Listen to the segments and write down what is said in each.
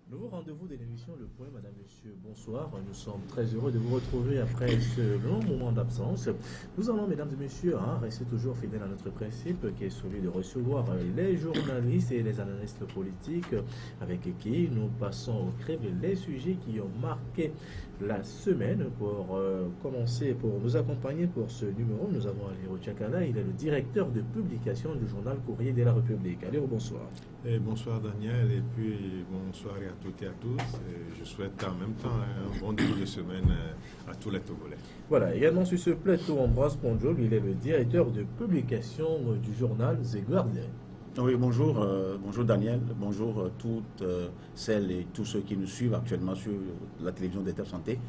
Nouveau rendez-vous de l'émission Le Point, Madame, Monsieur, bonsoir. Nous sommes très heureux de vous retrouver après ce long moment d'absence. Nous allons, Mesdames et Messieurs, rester toujours fidèles à notre principe qui est celui de recevoir les journalistes et les analystes politiques avec qui nous passons au crème les sujets qui ont marqué la semaine. Pour commencer, pour nous accompagner pour ce numéro, nous avons Aliro Tchakala, il est le directeur de publication du journal Courrier de la République. Aliro, bonsoir. Bonsoir Daniel, et puis bonsoir à toutes et à tous. Je souhaite en même temps un bon début de semaine à tous les Togolais. Voilà, également sur ce plateau, Ambroise Ponjob, il est le directeur de publication du journal The Guardian. Oui, bonjour, bonjour Daniel, bonjour toutes celles et tous ceux qui nous suivent actuellement sur la télévision d'État Santé.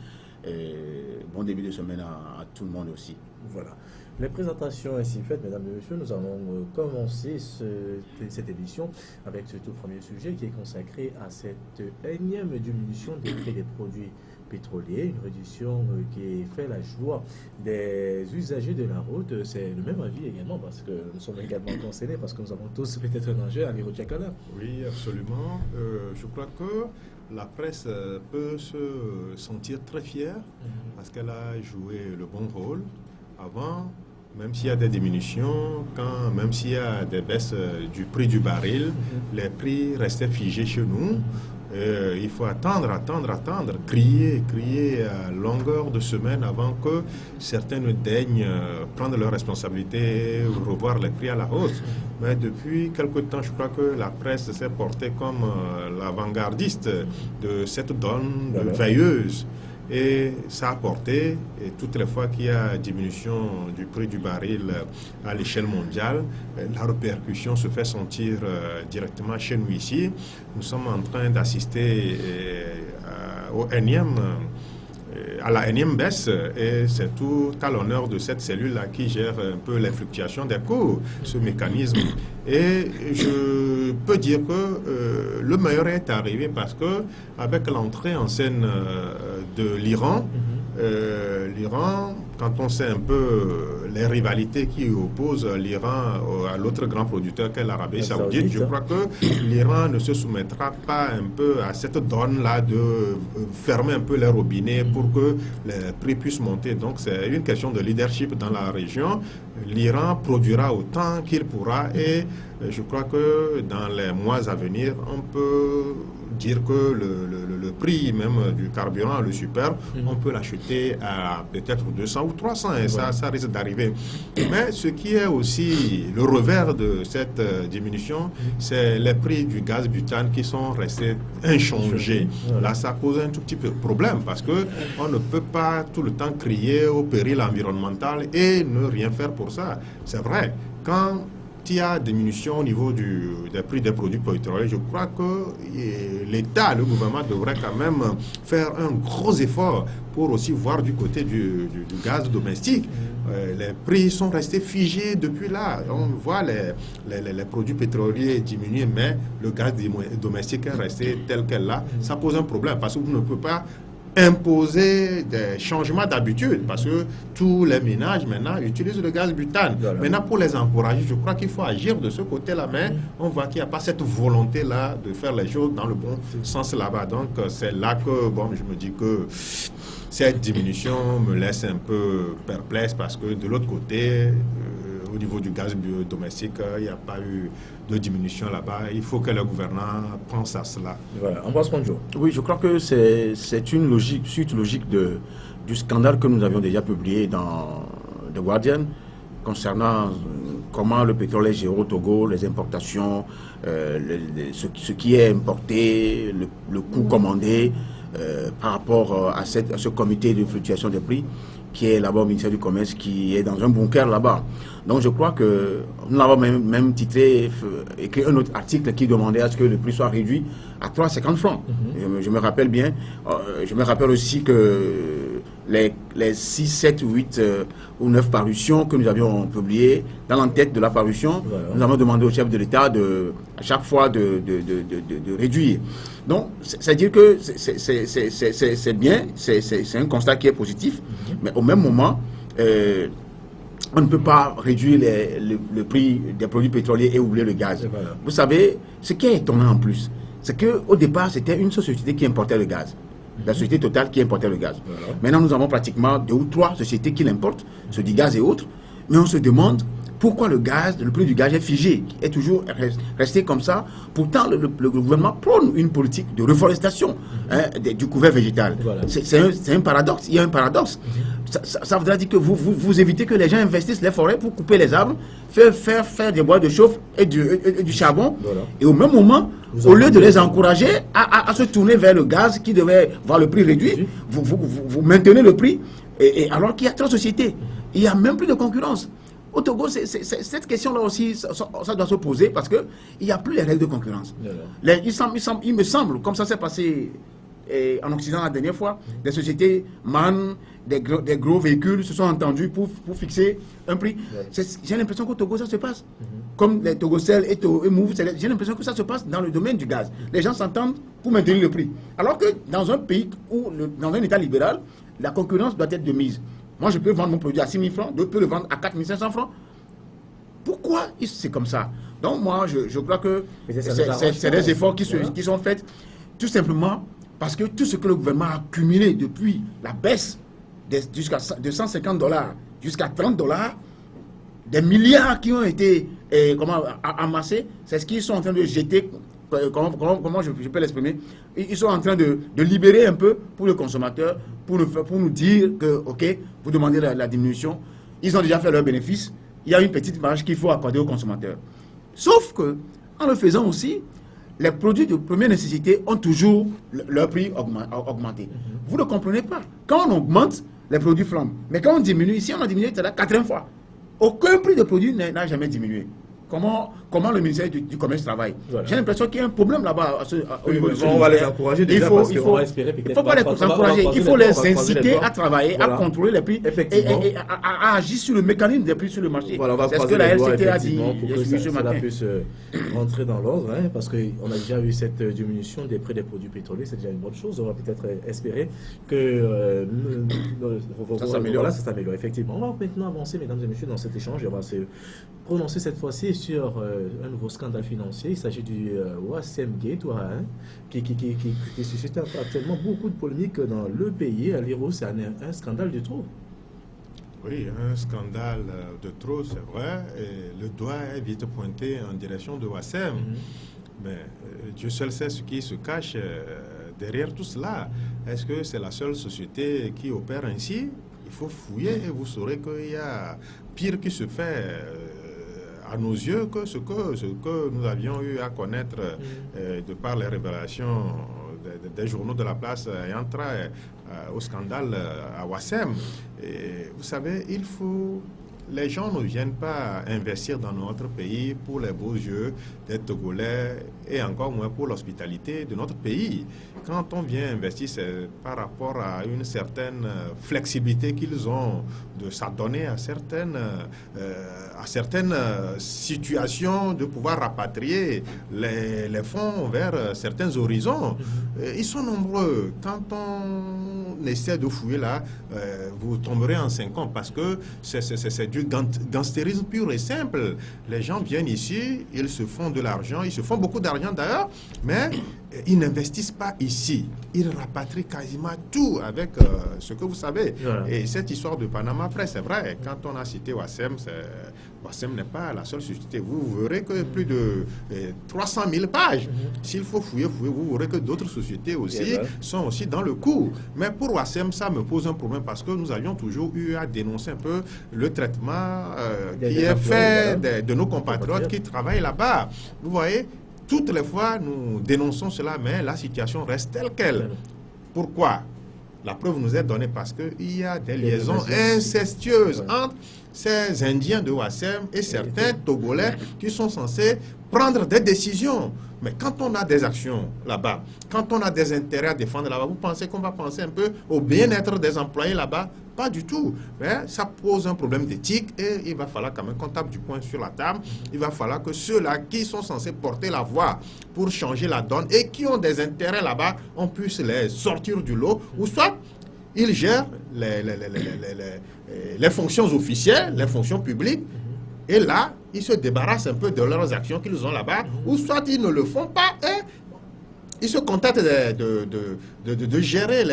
Bon début de semaine à tout le monde aussi. Voilà. Les présentations ainsi faites, mesdames et messieurs, nous allons commencer cette édition avec ce tout premier sujet qui est consacré à cette énième diminution des prix des produits pétroliers, une réduction qui fait la joie des usagers de la route. C'est le même avis également parce que nous sommes également concernés, parce que nous avons tous peut-être un enjeu à Aliro Tchakala. Oui, absolument. Je crois que la presse peut se sentir très fière parce qu'elle a joué le bon rôle. Avant, même s'il y a des diminutions, même s'il y a des baisses du prix du baril, les prix restaient figés chez nous. Il faut attendre, crier à longueur de semaine avant que certains ne daignent prendre leurs responsabilités ou revoir les prix à la hausse. Mais depuis quelque temps, je crois que la presse s'est portée comme l'avant-gardiste de cette donne veilleuse. Et ça a porté, et toutes les fois qu'il y a diminution du prix du baril à l'échelle mondiale, la répercussion se fait sentir directement chez nous ici. Nous sommes en train d'assister à la énième baisse, et c'est tout à l'honneur de cette cellule-là qui gère un peu les fluctuations des cours, ce mécanisme. Et je peux dire que le meilleur est arrivé parce que avec l'entrée en scène de l'Iran, quand on sait un peu les rivalités qui opposent l'Iran à l'autre grand producteur qu'est l'Arabie Saoudite, je crois que l'Iran ne se soumettra pas un peu à cette donne-là de fermer un peu les robinets pour que les prix puissent monter. Donc c'est une question de leadership dans la région. L'Iran produira autant qu'il pourra et je crois que dans les mois à venir, on peut dire que le prix même du carburant, le super, on peut l'acheter à peut-être 200 ou 300 et ça risque d'arriver. Mais ce qui est aussi le revers de cette diminution, c'est les prix du gaz butane qui sont restés inchangés. Là, ça pose un tout petit peu de problème parce qu'on ne peut pas tout le temps crier au péril environnemental et ne rien faire pour ça. C'est vrai, quand il y a diminution au niveau des prix des produits pétroliers, je crois que l'État, le gouvernement devrait quand même faire un gros effort pour aussi voir du côté du gaz domestique. Les prix sont restés figés depuis là. On voit les produits pétroliers diminuer, mais le gaz domestique est resté tel quel là. Ça pose un problème parce que vous ne pouvez pas imposer des changements d'habitude parce que tous les ménages maintenant utilisent le gaz butane. Maintenant, pour les encourager, je crois qu'il faut agir de ce côté-là, mais on voit qu'il n'y a pas cette volonté-là de faire les choses dans le bon sens là-bas. Donc, c'est là que je me dis que cette diminution me laisse un peu perplexe parce que de l'autre côté, au niveau du gaz domestique, il n'y a pas eu de diminution là-bas. Il faut que le gouvernement pense à cela. Voilà, Ambroise Ponjob. Oui, je crois que c'est une suite logique du scandale que nous avions déjà publié dans The Guardian concernant comment le pétrole est géré au Togo, les importations, ce qui est importé, le coût commandé par rapport à ce comité de fluctuation des prix qui est là-bas au ministère du Commerce, qui est dans un bunker là-bas. Donc je crois que nous avons même titré, écrit un autre article qui demandait à ce que le prix soit réduit à 3,50 francs. Je me rappelle bien. Je me rappelle aussi que les 6, 7, 8 ou 9 parutions que nous avions publiées, dans l'entête de la parution, nous avons demandé au chef de l'État à chaque fois de réduire. Donc, c'est-à-dire que c'est bien, c'est un constat qui est positif, mais au même moment, on ne peut pas réduire le prix des produits pétroliers et oublier le gaz. Vous savez, ce qui est étonnant en plus, c'est qu'au départ, c'était une société qui importait le gaz. La société Total qui importait le gaz. Voilà. Maintenant, nous avons pratiquement 2 ou 3 sociétés qui l'importent, sur du gaz et autres. Mais on se demande pourquoi le prix du gaz est figé, est toujours resté comme ça. Pourtant, le gouvernement prône une politique de reforestation du couvert végétal. Voilà. C'est un paradoxe. Il y a un paradoxe. Ça voudrait dire que vous évitez que les gens investissent les forêts pour couper les arbres, faire des bois de chauffe et du charbon. Voilà. Et au même moment, au lieu de les encourager à se tourner vers le gaz qui devait voir le prix réduit, vous maintenez le prix, et alors qu'il y a 3 sociétés. Il n'y a même plus de concurrence. Au Togo, cette question-là aussi, ça doit se poser parce qu'il n'y a plus les règles de concurrence. Il me semble, comme ça s'est passé en Occident la dernière fois, des sociétés MAN, des gros véhicules se sont entendus pour fixer un prix. J'ai l'impression qu'au Togo, ça se passe. Comme les Togocel et Move, j'ai l'impression que ça se passe dans le domaine du gaz. Les gens s'entendent pour maintenir le prix. Alors que dans un pays, dans un État libéral, la concurrence doit être de mise. Moi, je peux vendre mon produit à 6 000 francs, d'autres peuvent le vendre à 4 500 francs. Pourquoi c'est comme ça? Donc, moi, je crois que c'est des efforts qui sont faits tout simplement parce que tout ce que le gouvernement a accumulé depuis la baisse de $150 jusqu'à $30, des milliards qui ont été amassés, c'est ce qu'ils sont en train de jeter. Comment je peux l'exprimer? Ils sont en train de libérer un peu pour le consommateur, pour nous dire que, ok, vous demandez la diminution. Ils ont déjà fait leur bénéfice. Il y a une petite marge qu'il faut accorder aux consommateurs. Sauf que, en le faisant aussi, les produits de première nécessité ont toujours leur prix augmenté. Vous ne comprenez pas. Quand on augmente, les produits flambent. Mais quand on diminue, ici on a diminué 4 fois. Aucun prix de produit n'a jamais diminué. Comment le ministère du Commerce travaille? Voilà. J'ai l'impression qu'il y a un problème là-bas au niveau du on va les encourager déjà parce qu'on va espérer il ne faut pas les encourager, il faut les inciter à travailler, voilà, à contrôler les prix et à agir sur le mécanisme des prix sur le marché. Voilà, on va croiser les doigts effectivement pour que cela puisse rentrer dans l'ordre, parce qu'on a déjà eu cette diminution des prix des produits pétroliers, c'est déjà une bonne chose. On va peut-être espérer que ça s'améliore effectivement. On va maintenant avancer, mesdames et messieurs, dans cet échange. On va se prononcer cette fois-ci sur un nouveau scandale financier. Il s'agit du Wasem Gate, qui suscite actuellement beaucoup de polémiques dans le pays. À Liro, c'est un scandale de trop. Oui, un scandale de trop, c'est vrai. Et le doigt est vite pointé en direction de Wasem. Mais Dieu seul sait ce qui se cache derrière tout cela. Est-ce que c'est la seule société qui opère ainsi? Il faut fouiller et vous saurez qu'il y a pire qui se fait à nos yeux que ce que nous avions eu à connaître de par les révélations des journaux de la place ayant trait au scandale à Wasem. Et vous savez, les gens ne viennent pas investir dans notre pays pour les beaux yeux des Togolais et encore moins pour l'hospitalité de notre pays. Quand on vient investir, c'est par rapport à une certaine flexibilité qu'ils ont de s'adonner à certaines situations, de pouvoir rapatrier les fonds vers certains horizons. Ils sont nombreux. Quand on essaie de fouiller là, vous tomberez en 5 ans parce que c'est du gangstérisme pur et simple. Les gens viennent ici, ils se font de l'argent, ils se font beaucoup d'argent d'ailleurs, mais ils n'investissent pas ici. Ils rapatrient quasiment tout avec ce que vous savez. Voilà. Et cette histoire de Panama, après, c'est vrai, quand on a cité Wasem, Wasem n'est pas la seule société. Vous verrez que plus de 300 000 pages. S'il faut fouiller, vous verrez que d'autres sociétés aussi sont aussi dans le coup. Mais pour Wasem, ça me pose un problème parce que nous avions toujours eu à dénoncer un peu le traitement qui est fait de nos compatriotes qui travaillent là-bas. Vous voyez, toutes les fois, nous dénonçons cela, mais la situation reste telle qu'elle. Pourquoi? La preuve nous est donnée parce qu'il y a des liaisons incestueuses entre ces Indiens de Wasem et certains Togolais qui sont censés prendre des décisions. Mais quand on a des actions là-bas, quand on a des intérêts à défendre là-bas, vous pensez qu'on va penser un peu au bien-être des employés là-bas? Pas du tout. Mais ça pose un problème d'éthique et il va falloir quand même qu'on tape du poing sur la table. Il va falloir que ceux-là qui sont censés porter la voix pour changer la donne et qui ont des intérêts là-bas, on puisse les sortir du lot. Ou soit, ils gèrent les fonctions officielles, les fonctions publiques. Et là, ils se débarrassent un peu de leurs actions qu'ils ont là-bas. Ou soit, ils ne le font pas et ils se contentent de gérer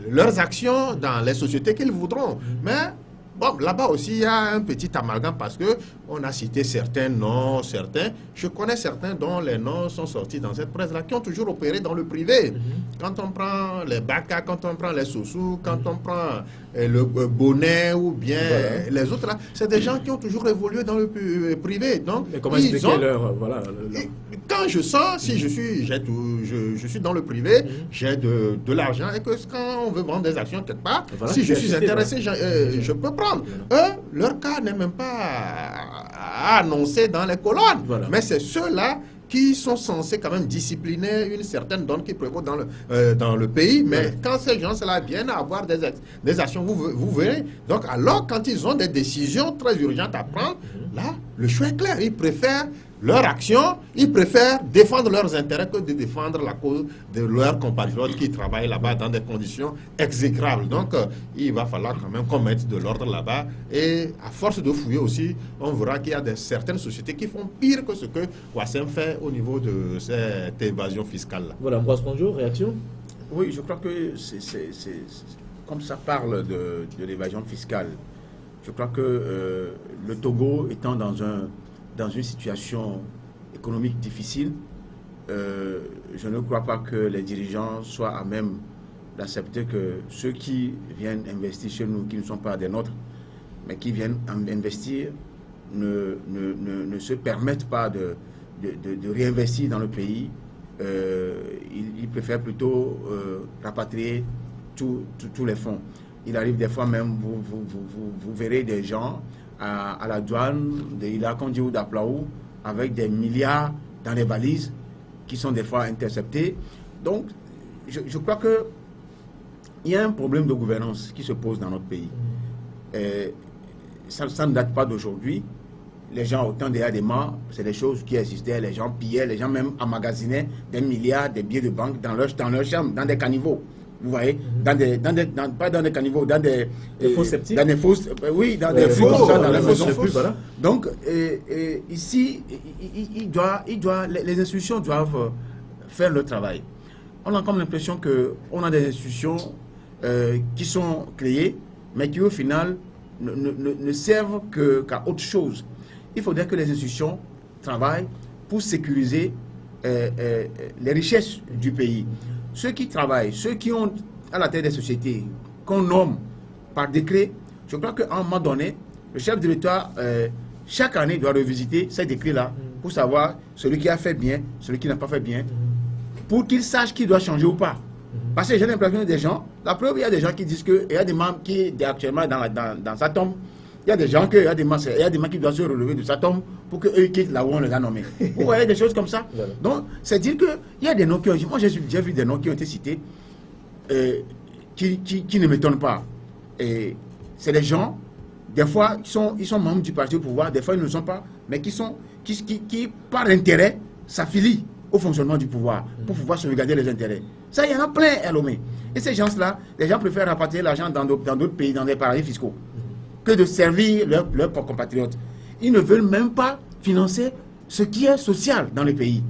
leurs actions dans les sociétés qu'ils voudront. Mais bon, là-bas aussi, il y a un petit amalgame parce qu'on a cité certains noms, certains. Je connais certains dont les noms sont sortis dans cette presse-là, qui ont toujours opéré dans le privé. Quand on prend les Baka, quand on prend les Soussou, quand on prend le Bonnet ou bien les autres, là, c'est des gens qui ont toujours évolué dans le privé. Donc, mais comment expliquer leur... Quand je sens, si je suis dans le privé, j'ai de l'argent et que quand on veut vendre des actions quelque part, si je suis intéressé, je peux prendre. Eux, leur cas n'est même pas annoncé dans les colonnes. Mais c'est ceux-là qui sont censés quand même discipliner une certaine donne qui prévaut dans le pays. Mais quand ces gens-là viennent avoir des actions, vous verrez. Donc alors, quand ils ont des décisions très urgentes à prendre, là, le choix est clair. Ils préfèrent leur action, ils préfèrent défendre leurs intérêts que de défendre la cause de leurs compatriotes qui travaillent là-bas dans des conditions exécrables. Donc, il va falloir quand même qu'on mette de l'ordre là-bas. Et à force de fouiller aussi, on verra qu'il y a certaines sociétés qui font pire que ce que Wassem fait au niveau de cette évasion fiscale-là. Voilà, Ambroise Ponjo, réaction? Oui, je crois que comme ça parle de l'évasion fiscale, je crois que le Togo étant dans une situation économique difficile, je ne crois pas que les dirigeants soient à même d'accepter que ceux qui viennent investir chez nous, qui ne sont pas des nôtres, mais qui viennent investir, ne se permettent pas de réinvestir dans le pays. Ils préfèrent plutôt rapatrier tous les fonds. Il arrive des fois même, vous verrez des gens à la douane de Ilakondi ou d'Aplaou avec des milliards dans les valises qui sont des fois interceptés. Donc, je crois que il y a un problème de gouvernance qui se pose dans notre pays. Ça ne date pas d'aujourd'hui. Les gens, au temps des Adema, c'est des choses qui existaient. Les gens pillaient, les gens même emmagasinaient des milliards, des billets de banque dans leur chambre, dans des caniveaux. Vous voyez, pas dans des caniveaux, dans des fosses septiques. Dans des fosses, oui, dans des fosses, dans les maisons. Voilà. Donc, ici, les institutions doivent faire le travail. On a comme l'impression qu'on a des institutions qui sont créées, mais qui au final ne servent qu'à autre chose. Il faudrait que les institutions travaillent pour sécuriser les richesses du pays. Ceux qui travaillent, ceux qui ont à la tête des sociétés, qu'on nomme par décret, je crois qu'à un moment donné, le chef de l'État, chaque année, doit revisiter ces décrets-là pour savoir celui qui a fait bien, celui qui n'a pas fait bien, pour qu'il sache qui doit changer ou pas. Parce que j'ai l'impression que des gens, la preuve, il y a des gens qui disent qu'il y a des membres qui sont actuellement dans sa tombe. Il y a des gens il y a des membres qui doivent se relever de sa tombe pour qu'eux quittent là où on les a nommés. Vous voyez des choses comme ça. Voilà. Donc, c'est dire qu'il y a des noms qui ont... Moi, j'ai vu des noms qui ont été cités qui ne m'étonnent pas. Et c'est des gens, des fois, ils sont membres du parti au pouvoir, des fois, ils ne le sont pas, mais qui par intérêt, s'affilient au fonctionnement du pouvoir pour pouvoir sauvegarder les intérêts. Ça, il y en a plein à Lomé. Et ces gens-là, les gens préfèrent rapatrier l'argent dans d'autres pays, dans des paradis fiscaux, que de servir leurs compatriotes. Ils ne veulent même pas financer ce qui est social dans le pays.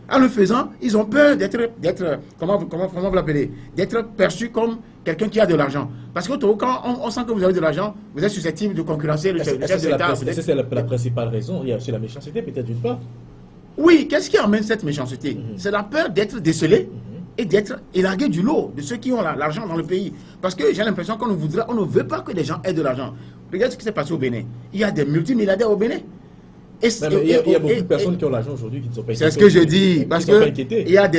En le faisant, ils ont peur d'être comment vous l'appelez, d'être perçus comme quelqu'un qui a de l'argent. Parce que quand on sent que vous avez de l'argent, vous êtes susceptible de concurrencer le chef de l'État. C'est la principale raison. Il y a aussi la méchanceté, peut-être d'une part. Oui, qu'est-ce qui amène cette méchanceté? C'est la peur d'être décelé et d'être élargué du lot de ceux qui ont l'argent dans le pays. Parce que j'ai l'impression qu'on ne veut pas que les gens aient de l'argent. Regarde ce qui s'est passé au Bénin. Il y a des multimilliardaires au Bénin. Il y a beaucoup de personnes qui ont l'argent aujourd'hui qui ne sont pas inquiétés. C'est ce que je dis. Parce que il y a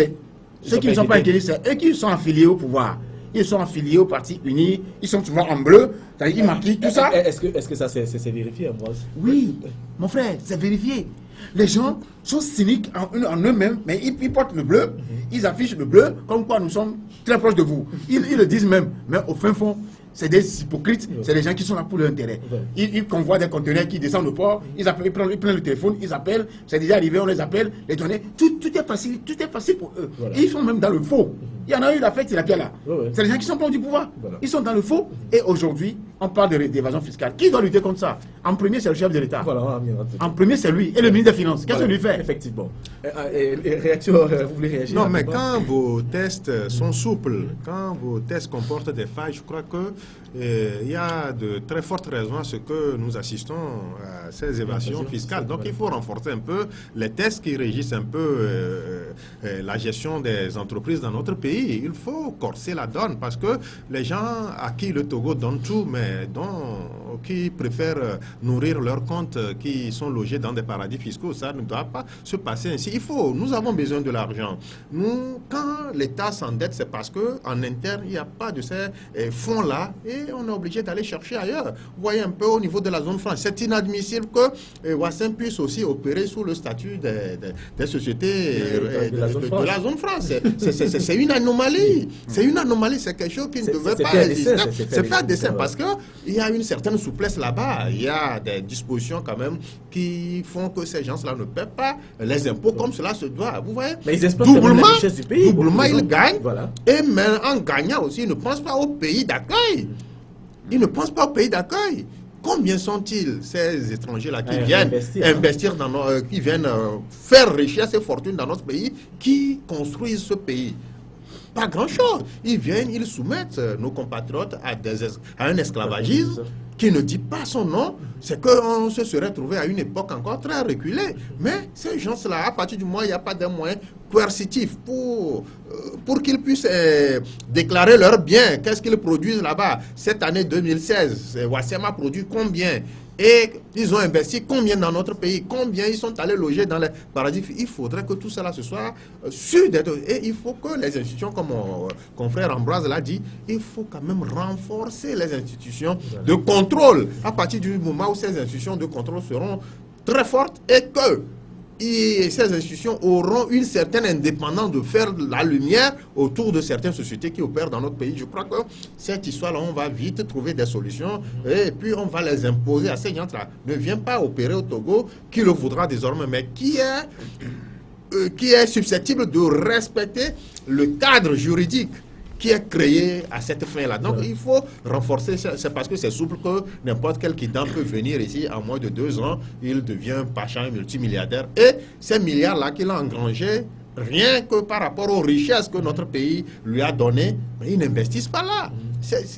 ceux qui ne sont pas inquiétés, c'est eux qui sont affiliés au pouvoir. Ils sont affiliés au Parti Uni. Ils sont souvent en bleu. Ils maquillent tout ça. Est-ce que ça c'est vérifié, Ambroise? Oui, mon frère, c'est vérifié. Les gens sont cyniques en eux-mêmes, mais ils portent le bleu. Ils affichent le bleu comme quoi nous sommes très proches de vous. Ils le disent même. Mais au fin fond, c'est des hypocrites, c'est des gens qui sont là pour leur intérêt. Ils convoient des conteneurs qui descendent au port, ils prennent le téléphone, ils appellent, c'est déjà arrivé, on les appelle, les données, tout est facile pour eux. Voilà. Ils sont même dans le faux. Il y en a eu la fête, c'est laquelle là? C'est les gens qui sont proches du pouvoir. Ils sont dans le faux. Et aujourd'hui, on parle d'évasion fiscale. Qui doit lutter contre ça? En premier, c'est le chef de l'État. En premier, c'est lui. Et le ministre des Finances. Qu'est-ce que lui fait? Effectivement. Réaction, vous voulez réagir? Non, mais quand vos tests sont souples, quand vos tests comportent des failles, je crois que il y a de très fortes raisons à ce que nous assistons à ces évasions fiscales. Donc, il faut renforcer un peu les tests qui régissent un peu la gestion des entreprises dans notre pays. Il faut corser la donne parce que les gens à qui le Togo donne tout, mais qui préfèrent nourrir leurs comptes qui sont logés dans des paradis fiscaux, ça ne doit pas se passer ainsi. Nous avons besoin de l'argent. Quand l'État s'endette, c'est parce qu'en interne, il n'y a pas de ces fonds-là et on est obligé d'aller chercher ailleurs. Vous voyez un peu au niveau de la zone franc. C'est inadmissible que Wassem puisse aussi opérer sous le statut des sociétés de la zone franc. C'est une anomalie. C'est une anomalie. C'est quelque chose qui ne devait pas exister. C'est fait à dessein parce qu'il y a une certaine souplesse là-bas. Il y a des dispositions quand même qui font que ces gens-là ne paient pas les impôts comme cela se doit. Vous voyez? Mais ils exploitent la richesse du pays. Doublement, ils gagnent. Et même en gagnant aussi, ils ne pensent pas au pays d'accueil. Ils ne pensent pas au pays d'accueil. Combien sont-ils, ces étrangers-là, qui viennent investir qui viennent faire richesse et fortune dans notre pays, qui construisent ce pays? Pas grand-chose. Ils viennent, ils soumettent nos compatriotes à un esclavagisme qui ne dit pas son nom. C'est qu'on se serait trouvé à une époque encore très reculée. Mais ces gens-là, à partir du moment où il n'y a pas de moyens coercitifs pour qu'ils puissent déclarer leurs biens, qu'est-ce qu'ils produisent là-bas? Cette année 2016, Wassem a produit combien? Et ils ont investi combien dans notre pays? Combien ils sont allés loger dans les paradis? Il faudrait que tout cela se soit sûr d'être. Et il faut que les institutions, comme mon confrère Ambroise l'a dit, il faut quand même renforcer les institutions de contrôle. À partir du moment où ces institutions de contrôle seront très fortes et que ces institutions auront une certaine indépendance de faire la lumière autour de certaines sociétés qui opèrent dans notre pays. Je crois que cette histoire-là, on va vite trouver des solutions et puis on va les imposer à ces gens-là. Ne viens pas opérer au Togo, qui le voudra désormais, mais qui est susceptible de respecter le cadre juridique qui est créé à cette fin-là. Donc, il faut renforcer, c'est parce que c'est souple que n'importe quel quittant peut venir ici en moins de 2 ans, il devient pacha, multimilliardaire. Et ces milliards-là qu'il a engrangés, rien que par rapport aux richesses que notre pays lui a données, ils n'investissent pas là.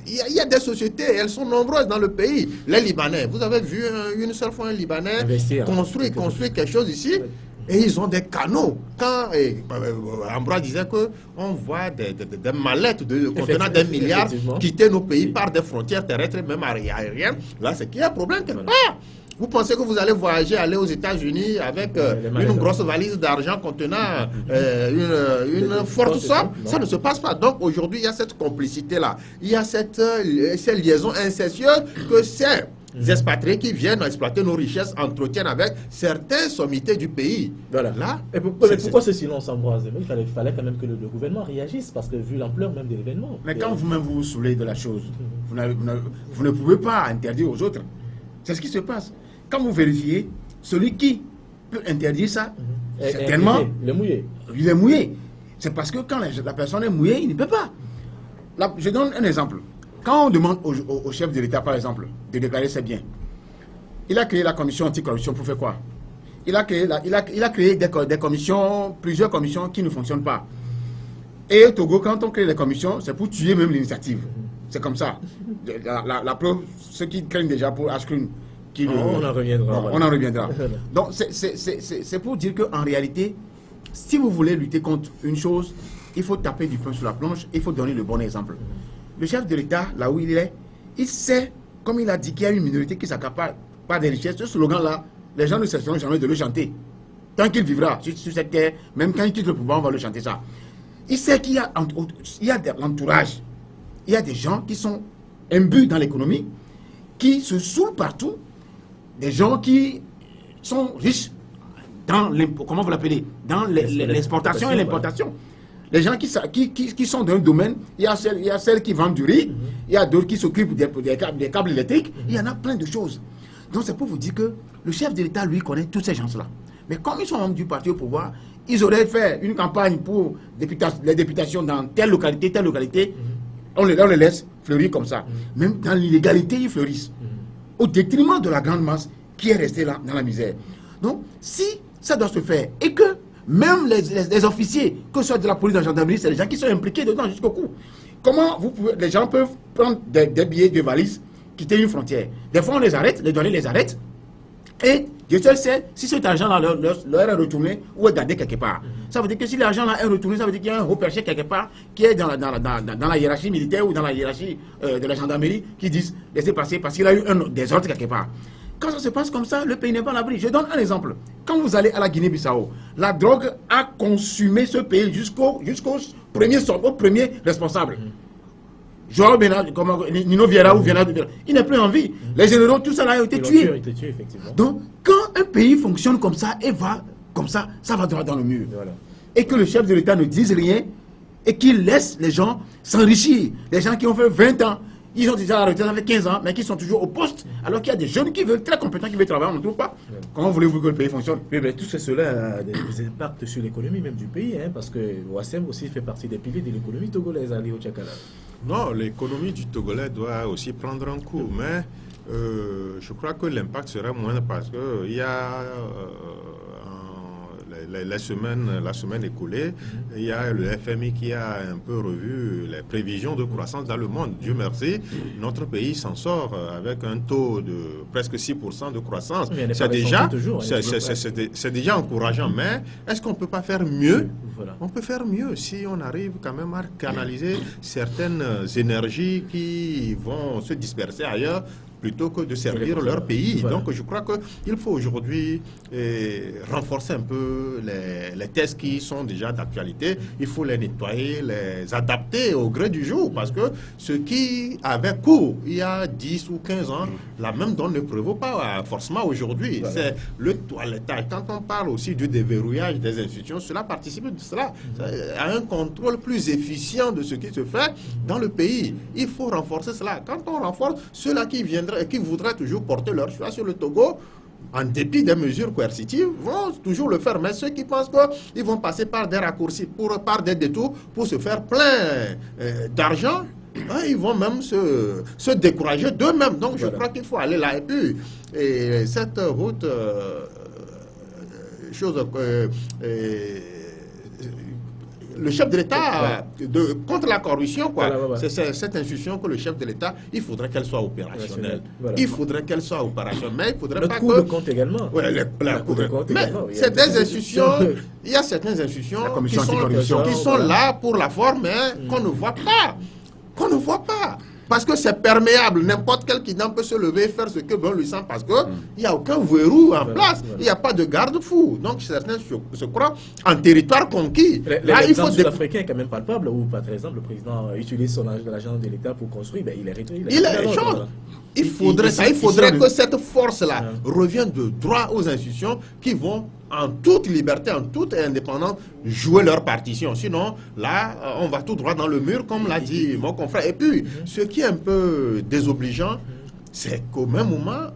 Il y a des sociétés, elles sont nombreuses dans le pays. Les Libanais, vous avez vu une seule fois un Libanais construire quelque chose ici? Et ils ont des canaux. Quand Ambroise disait qu'on voit des mallettes contenant des milliards quitter nos pays par des frontières terrestres et même aériennes, là, c'est qu'il y a un problème quelque part. Vous pensez que vous allez voyager, aller aux États-Unis avec une grosse valise d'argent contenant une forte somme? Ça ne se passe pas. Donc aujourd'hui, il y a cette complicité-là. Il y a ces liaisons incestueuses que c'est des expatriés qui viennent exploiter nos richesses entretiennent avec certaines sommités du pays. Voilà. Là, pourquoi ce silence, Ambroise? Il fallait quand même que le gouvernement réagisse, parce que vu l'ampleur même de l'événement. Mais quand vous-même vous soulevez de la chose, vous ne pouvez pas interdire aux autres. C'est ce qui se passe. Quand vous vérifiez, celui qui peut interdire ça, certainement, il est mouillé. Il est mouillé. C'est parce que quand la personne est mouillée, il ne peut pas. Là, je donne un exemple. Quand on demande au chef de l'État, par exemple, de déclarer ses biens, il a créé la commission anticorruption pour faire quoi? Il a créé des commissions, plusieurs commissions qui ne fonctionnent pas. Et au Togo, quand on crée les commissions, c'est pour tuer même l'initiative. C'est comme ça. La preuve, ceux qui craignent déjà pour Ashkrin, on en reviendra. On en reviendra. Donc, c'est pour dire qu'en réalité, si vous voulez lutter contre une chose, il faut taper du poing sur la planche, il faut donner le bon exemple. Le chef de l'État, là où il est, il sait, comme il a dit, qu'il y a une minorité qui s'accapare pas des richesses. Ce slogan-là, les gens ne cesseront jamais de le chanter. Tant qu'il vivra sur cette terre, même quand il quitte le pouvoir, on va le chanter ça. Il sait qu'il y a de l'entourage. Il y a des gens qui sont imbus dans l'économie, qui se saoulent partout. Des gens qui sont riches dans comment vous l'appelez, dans l'exportation et l'importation. Les gens qui sont dans un domaine, il y a celles qui vendent du riz, il y a d'autres qui s'occupent des câbles électriques, il y en a plein de choses. Donc c'est pour vous dire que le chef de l'État, lui, connaît tous ces gens-là. Mais comme ils sont membres du parti au pouvoir, ils auraient fait une campagne pour les députations dans telle localité, on les laisse fleurir comme ça. Même dans l'illégalité, ils fleurissent. Au détriment de la grande masse qui est restée là, dans la misère. Donc, si ça doit se faire, et que même les officiers, que ce soit de la police, de la gendarmerie, c'est les gens qui sont impliqués dedans jusqu'au cou. Comment les gens peuvent prendre des billets de valise, quitter une frontière? Des fois, on les arrête, les douaniers les arrêtent, et Dieu seul sait si cet argent-là leur est retourné ou est gardé quelque part. Ça veut dire que si l'argent-là est retourné, ça veut dire qu'il y a un haut perché quelque part qui est dans la hiérarchie militaire ou dans la hiérarchie de la gendarmerie qui disent laissez passer parce qu'il a eu des ordres quelque part. Quand ça se passe comme ça, le pays n'est pas à l'abri. Je donne un exemple. Quand vous allez à la Guinée-Bissau, la drogue a consumé ce pays jusqu'au premier responsable. Joao Bena, Nino Vieira ou Viana, il n'est plus en vie. Les généraux, tout ça là a été tué. Donc, quand un pays fonctionne comme ça et va comme ça va droit dans le mur. Voilà. Et que le chef de l'État ne dise rien et qu'il laisse les gens s'enrichir. Les gens qui ont fait 20 ans, ils ont déjà arrêté, ça fait 15 ans, mais qui sont toujours au poste, alors qu'il y a des jeunes qui veulent, très compétents, qui veulent travailler, on ne trouve pas. Ouais. Comment voulez-vous que le pays fonctionne? Oui, mais tout cela a des impacts sur l'économie même du pays, hein, parce que Ouassem aussi fait partie des piliers de l'économie togolaise, Ali Ochakala. Non, l'économie du Togolais doit aussi prendre un coup, mais je crois que l'impact serait moindre parce qu'il y a la semaine écoulée, il y a le FMI qui a un peu revu les prévisions de croissance dans le monde. Dieu merci, notre pays s'en sort avec un taux de presque 6% de croissance. C'est déjà encourageant, mais est-ce qu'on ne peut pas faire mieux? Voilà. On peut faire mieux si on arrive quand même à canaliser certaines énergies qui vont se disperser ailleurs plutôt que de servir leur pays. Voilà. Donc je crois qu'il faut aujourd'hui renforcer un peu les tests qui sont déjà d'actualité. Il faut les nettoyer, les adapter au gré du jour, parce que ce qui avait cours il y a 10 ou 15 ans, la même donne ne prévaut pas forcément aujourd'hui. Voilà. C'est le toilettage. Quand on parle aussi du déverrouillage des institutions, cela participe de cela, à un contrôle plus efficient de ce qui se fait dans le pays. Il faut renforcer cela. Quand on renforce, ceux-là qui viendraient et qui voudraient toujours porter leur choix sur le Togo, en dépit des mesures coercitives, vont toujours le faire. Mais ceux qui pensent qu'ils vont passer par des raccourcis, par des détours, pour se faire plein d'argent, ils vont même se décourager d'eux-mêmes. Donc je crois qu'il faut aller là. Et cette route, le chef de l'État, contre la corruption, c'est cette institution que le chef de l'État, il faudrait qu'elle soit opérationnelle. Voilà. Il faudrait qu'elle soit opérationnelle. Mais il faudrait pas que... compte également. La Cour de compte également. C'est des institutions, il y a certaines institutions qui sont là pour la forme, mais qu'on ne voit pas. Qu'on ne voit pas. Parce que c'est perméable. N'importe quel qui peut se lever et faire ce que bon lui sent parce qu'il n'y a aucun verrou en place. Il n'y a pas de garde-fou. Donc certains se croient en territoire conquis. L'exemple sud-africain est quand même palpable. Où, par exemple, le président utilise l'argent de l'État pour construire. Ben, il est réduit. Il faudrait que cette force-là revienne de droit aux institutions qui vont en toute liberté, en toute indépendance, jouer leur partition. Sinon, là, on va tout droit dans le mur, comme l'a dit mon confrère. Et puis, ce qui est un peu désobligeant, c'est qu'au même moment,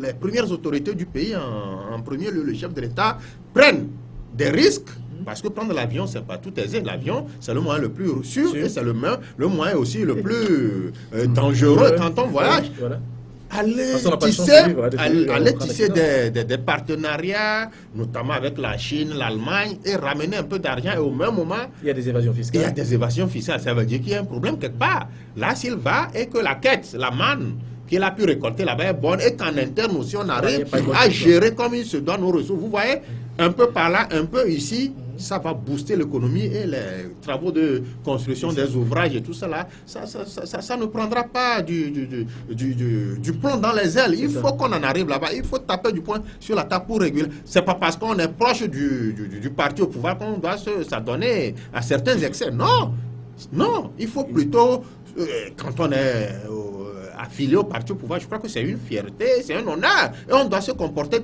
les premières autorités du pays, en premier lieu le chef de l'État, prennent des risques. Parce que prendre l'avion, c'est pas tout aisé. L'avion, c'est le moyen le plus sûr et c'est le moyen aussi le plus dangereux quand on voyage. Voilà. Aller tisser des partenariats, notamment avec la Chine, l'Allemagne, et ramener un peu d'argent. Et au même moment, il y a des évasions fiscales. Il y a des évasions fiscales. Ça veut dire qu'il y a un problème quelque part. Là, s'il va et que la quête, la manne qu'il a pu récolter là-bas est bonne, et qu'en interne aussi, on arrive à gérer comme il se doit nos ressources. Vous voyez, un peu par là, un peu ici, ça va booster l'économie et les travaux de construction des ouvrages et tout cela. Ça ne prendra pas du plomb dans les ailes. Il faut qu'on en arrive là-bas. Il faut taper du poing sur la table pour réguler. C'est pas parce qu'on est proche du parti au pouvoir qu'on doit s'adonner à certains excès. Non, non. Il faut plutôt, quand on est affilié au parti au pouvoir, je crois que c'est une fierté, c'est un honneur. Et on doit se comporter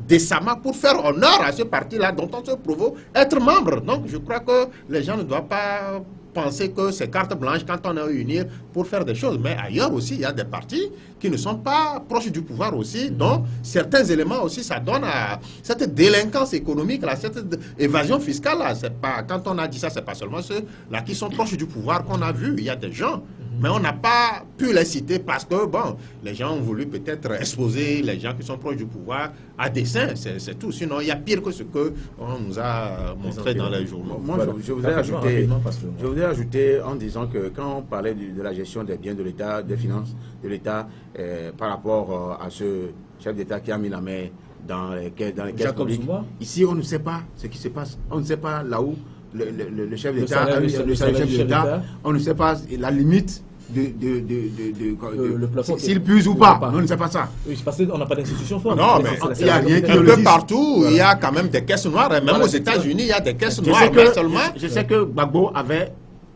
décemment pour faire honneur à ce parti-là dont on se prouve être membre. Donc je crois que les gens ne doivent pas penser que c'est carte blanche quand on est réunir pour faire des choses. Mais ailleurs aussi, il y a des partis qui ne sont pas proches du pouvoir aussi, donc certains éléments aussi, ça donne à cette délinquance économique, là, cette évasion fiscale. Là. Pas, quand on a dit ça, c'est pas seulement ceux-là qui sont proches du pouvoir qu'on a vu. Il y a des gens, mais on n'a pas pu les citer parce que, bon, les gens ont voulu peut-être exposer les gens qui sont proches du pouvoir à dessein, c'est tout. Sinon, il y a pire que ce qu'on nous a montré dans les journaux. Moi, Voilà. je voudrais ajouter en disant que quand on parlait de la gestion des biens de l'État, des finances de l'État, par rapport à ce chef d'État qui a mis la main dans les caisses publiques, ici, on ne sait pas ce qui se passe. On ne sait pas là où le chef d'État, on ne sait pas la limite le plafond s'il puise ou pas. On ne sait pas ça. Oui, c'est parce qu'on n'a pas d'institution forte. Non, mais il y a rien qui un peu partout, il y a quand même des caisses noires. Et même aux États-Unis, il y a des caisses noires. Je sais que Gbagbo avait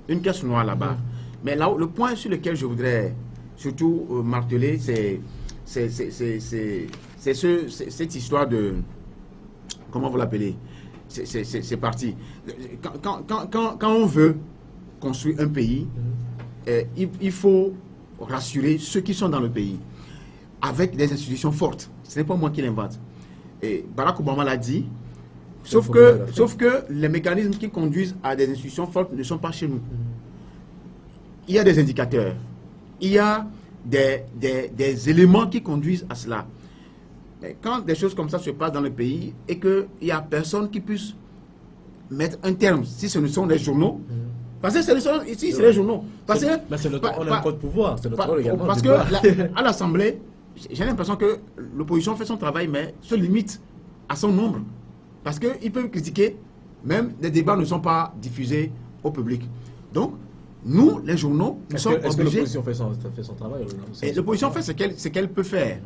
une caisse noire là-bas. Mais là, le point sur lequel je voudrais surtout marteler, c'est cette histoire de... Comment vous l'appelez? C'est parti. Quand on veut construire un pays, il faut rassurer ceux qui sont dans le pays avec des institutions fortes. Ce n'est pas moi qui l'invente. Barack Obama l'a dit, sauf que les mécanismes qui conduisent à des institutions fortes ne sont pas chez nous. Il y a des indicateurs, il y a des éléments qui conduisent à cela. Mais quand des choses comme ça se passent dans le pays et qu'il n'y a personne qui puisse mettre un terme, si ce ne sont les journaux, parce que ici, c'est les journaux. Parce que, on a un code pouvoir, c'est notre rôle également. Parce qu'à l'Assemblée, j'ai l'impression que l'opposition fait son travail, mais se limite à son nombre. Parce qu'ils peuvent critiquer, même les débats ne sont pas diffusés au public. Donc, nous, les journaux, nous sommes obligés... Est-ce que l'opposition fait son travail? L'opposition fait ce qu'elle peut faire.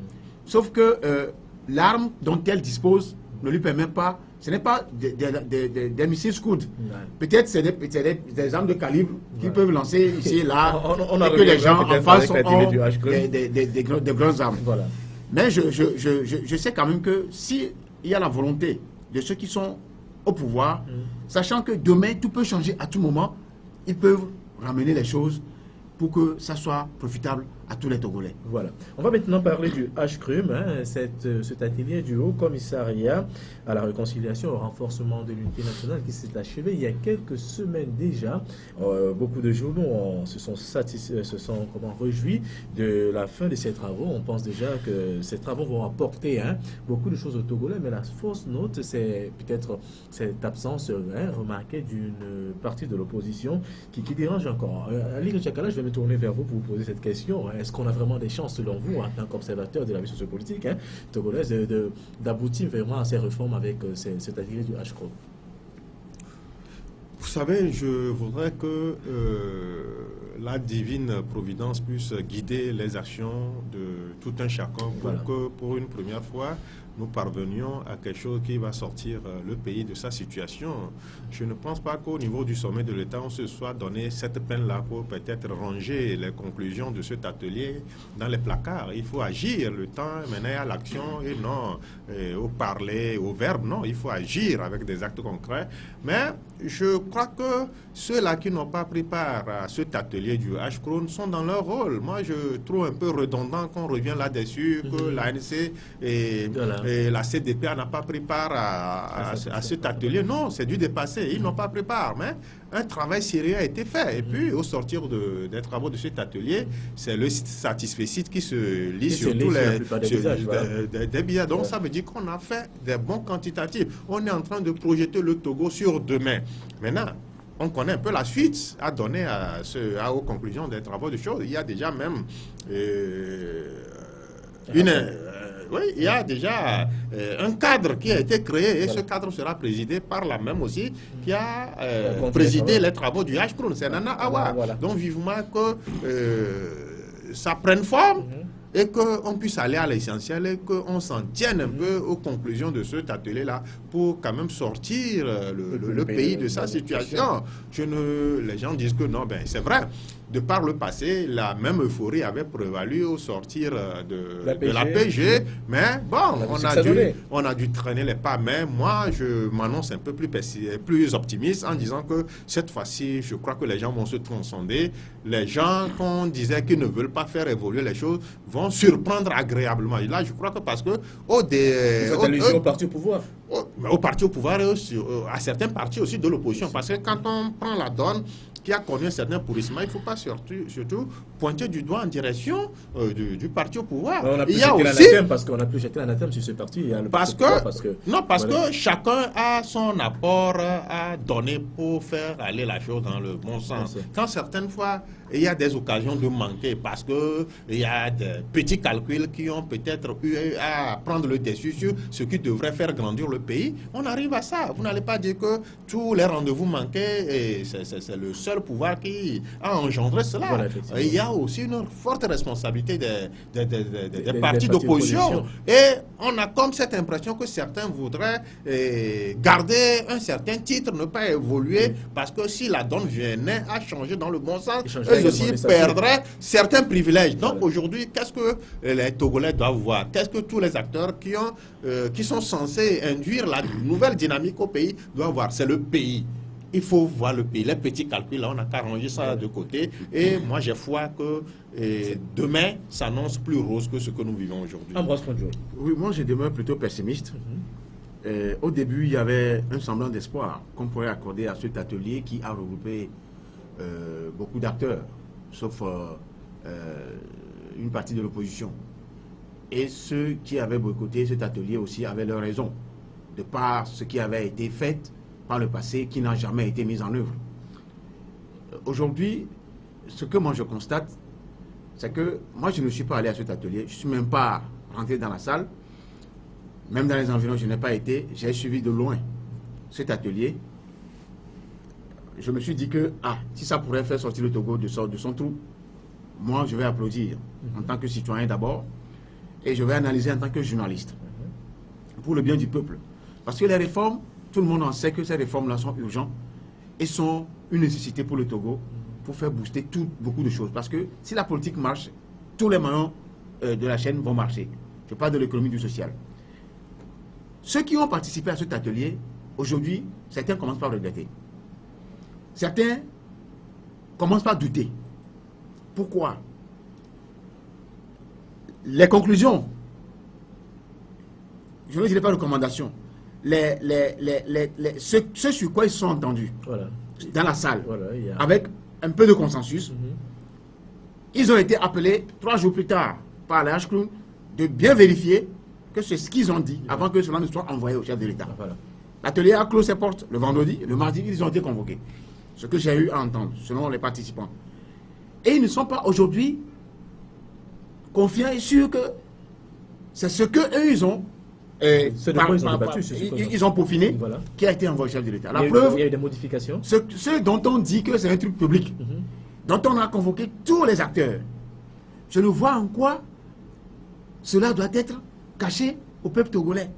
Sauf que l'arme dont elle dispose ne lui permet pas... Ce n'est pas des missiles Scud. Peut-être c'est des armes de calibre qui peuvent lancer ici et là, et que les gens en face ont des grandes armes. Voilà. Mais je sais quand même que s'il y a la volonté de ceux qui sont au pouvoir, sachant que demain tout peut changer à tout moment, ils peuvent ramener les choses pour que ça soit profitable à tous les Togolais. Voilà. On va maintenant parler du HCRUM, cet atelier du Haut Commissariat à la réconciliation et au renforcement de l'unité nationale qui s'est achevé il y a quelques semaines déjà. Beaucoup de journaux se sont réjouis de la fin de ces travaux. On pense déjà que ces travaux vont apporter beaucoup de choses aux Togolais, mais la fausse note, c'est peut-être cette absence remarquée d'une partie de l'opposition qui dérange encore. Ali Chakala, je vais me tourner vers vous pour vous poser cette question. Est-ce qu'on a vraiment des chances, selon vous, en tant qu'observateur de la vie sociopolitique togolaise, d'aboutir vraiment à ces réformes avec cet atelier du HCRUM? Vous savez, je voudrais que la divine providence puisse guider les actions de tout un chacun pour que, pour une première fois, nous parvenions à quelque chose qui va sortir le pays de sa situation. Je ne pense pas qu'au niveau du sommet de l'État, on se soit donné cette peine-là pour peut-être ranger les conclusions de cet atelier dans les placards. Il faut agir. Le temps maintenant à l'action et non au parler, au verbe. Non, il faut agir avec des actes concrets. Mais je crois que ceux-là qui n'ont pas pris part à cet atelier du HCRUM sont dans leur rôle. Moi, je trouve un peu redondant qu'on revient là-dessus, que l'ANC et la CDP n'a pas pris part à cet atelier. Non, c'est du dépassé. Ils n'ont pas pris part. Mais un travail sérieux a été fait. Et puis, au sortir des travaux de cet atelier, c'est le satisfecit qui se lit sur tous les billets. Donc, ça veut dire qu'on a fait des bons quantitatifs. On est en train de projeter le Togo sur demain. Maintenant, on connaît un peu la suite à donner aux conclusions des travaux de choses. Il y a déjà même il y a déjà un cadre qui a été créé et ce cadre sera présidé par la même aussi qui a présidé les travaux du HCRUM, c'est Nana Awa. Donc vivement que ça prenne forme et qu'on puisse aller à l'essentiel et qu'on s'en tienne un peu aux conclusions de cet atelier-là pour quand même sortir le pays de sa situation. Les gens disent que non, ben c'est vrai. de par le passé, la même euphorie avait prévalu au sortir de la PG. Mais bon, on a dû traîner les pas. Mais moi, je m'annonce un peu plus optimiste en disant que cette fois-ci, je crois que les gens vont se transcender. Les gens qu'on disait qu'ils ne veulent pas faire évoluer les choses vont surprendre agréablement. Et là, je crois que parce que au parti au pouvoir. Au parti au pouvoir et à certains partis aussi de l'opposition. Parce que quand on prend la donne qui a connu un certain pourrissement, il ne faut pas surtout pointer du doigt en direction du parti au pouvoir. On a pu jeter l'anathème parce qu'on a pu jeter l'anathème sur ce parti. Parce que chacun a son apport à donner pour faire aller la chose dans le bon sens. Quand certaines fois, il y a des occasions de manquer parce qu'il y a des petits calculs qui ont peut-être eu à prendre le dessus sur ce qui devrait faire grandir le pays, on arrive à ça. Vous n'allez pas dire que tous les rendez-vous manqués, c'est le seul pouvoir qui a engendré cela. Voilà, il y a aussi une forte responsabilité des partis d'opposition. Et on a comme cette impression que certains voudraient garder un certain titre, ne pas évoluer, parce que si la donne venait à changer dans le bon sens, eux aussi perdraient certains privilèges. Donc aujourd'hui, qu'est-ce que les Togolais doivent voir? Qu'est-ce que tous les acteurs qui sont censés induire la nouvelle dynamique au pays doivent voir? C'est le pays. Il faut voir le pays. Les petits calculs, là, on n'a qu'à ranger ça de côté. Et moi, j'ai foi que demain s'annonce plus rose que ce que nous vivons aujourd'hui. Ambroise Pondiou. Oui, moi, je demeure plutôt pessimiste. Au début, il y avait un semblant d'espoir qu'on pourrait accorder à cet atelier qui a regroupé beaucoup d'acteurs, sauf une partie de l'opposition. Et ceux qui avaient boycotté cet atelier aussi avaient leur raison, de par ce qui avait été fait par le passé, qui n'a jamais été mis en œuvre. Aujourd'hui, ce que moi je constate, c'est que moi je ne suis pas allé à cet atelier, je ne suis même pas rentré dans la salle, même dans les environs je n'ai pas été, j'ai suivi de loin cet atelier. Je me suis dit que, si ça pourrait faire sortir le Togo de son trou, moi je vais applaudir en tant que citoyen d'abord, et je vais analyser en tant que journaliste, pour le bien du peuple. Parce que les réformes, tout le monde en sait que ces réformes-là sont urgentes et sont une nécessité pour le Togo, pour faire booster beaucoup de choses. Parce que si la politique marche, tous les maillons de la chaîne vont marcher. Je parle de l'économie du social. Ceux qui ont participé à cet atelier, aujourd'hui, certains commencent par regretter. Certains commencent par douter. Pourquoi? Les conclusions, je ne dirais pas recommandations, ce sur quoi ils sont entendus dans la salle, avec un peu de consensus, ils ont été appelés 3 jours plus tard par la HCRUM de bien vérifier que c'est ce qu'ils ont dit avant que cela ne soit envoyé au chef de l'État. L'atelier a clos ses portes le vendredi, le mardi, ils ont été convoqués. Ce que j'ai eu à entendre, selon les participants. Et ils ne sont pas aujourd'hui confiants et sûrs que c'est ce qu'eux, ils ont ils ont peaufiné, qui a été envoyé au chef de l'État. La preuve, il y a eu des modifications. Ce dont on dit que c'est un truc public, dont on a convoqué tous les acteurs. Je ne vois en quoi cela doit être caché au peuple togolais.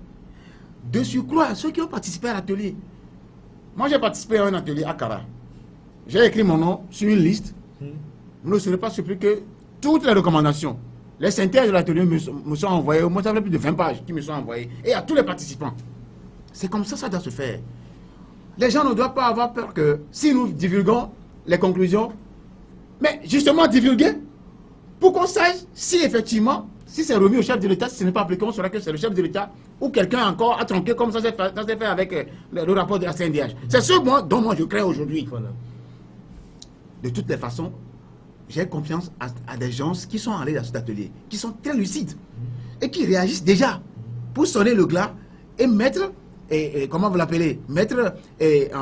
De surcroît, ceux qui ont participé à l'atelier. Moi, j'ai participé à un atelier à Kara. J'ai écrit mon nom sur une liste. Vous ne serez pas surpris que toutes les recommandations, les synthèses de l'atelier me sont envoyées. Moi, ça fait plus de 20 pages qui me sont envoyées. Et à tous les participants. C'est comme ça doit se faire. Les gens ne doivent pas avoir peur que si nous divulguons les conclusions, mais justement divulguer pour qu'on sache si effectivement, si c'est remis au chef de l'État, si ce n'est pas appliqué, on saura que c'est le chef de l'État ou quelqu'un encore a tronqué comme ça s'est fait avec le rapport de la CNDH. C'est ce dont moi je crains aujourd'hui. De toutes les façons, j'ai confiance à des gens qui sont allés dans cet atelier, qui sont très lucides et qui réagissent déjà pour sonner le glas et mettre, comment vous l'appelez, mettre être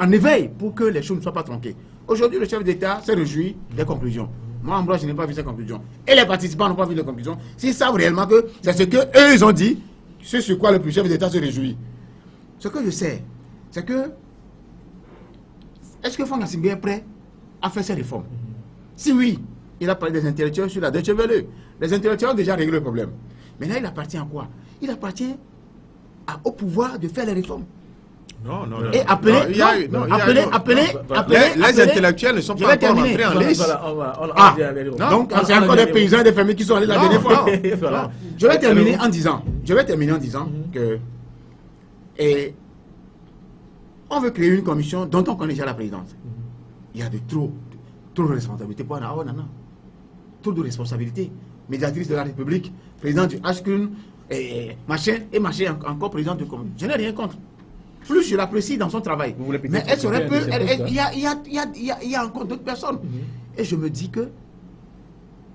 en éveil pour que les choses ne soient pas tronquées. Aujourd'hui, le chef d'État s'est réjoui des conclusions. Moi, Ambroise, je n'ai pas vu ces conclusions. Et les participants n'ont pas vu les conclusions. S'ils savent réellement que c'est ce qu'eux, ils ont dit, c'est sur quoi le chef d'État se réjouit. Ce que je sais, c'est que est-ce que Franck Assingbe est prêt à faire ces réformes? Si oui, il a parlé des intellectuels sur la Deutsche Welle. Les intellectuels ont déjà réglé le problème. Maintenant, il appartient à quoi? Il appartient au pouvoir de faire les réformes. Non. Et appeler, les intellectuels ne sont pas encore entrés en lice. Donc, c'est encore des paysans et des familles qui sont allés la dernière fois. Je vais terminer en disant que on veut créer une commission dont on connaît déjà la présidence. Il y a trop de responsabilités. Trop de responsabilités. Médiatrice de la République, président du HCRUN, machin, encore président du comité. Je n'ai rien contre. Plus je l'apprécie dans son travail. Mais elle serait peu. Il y a encore d'autres personnes. Et je me dis que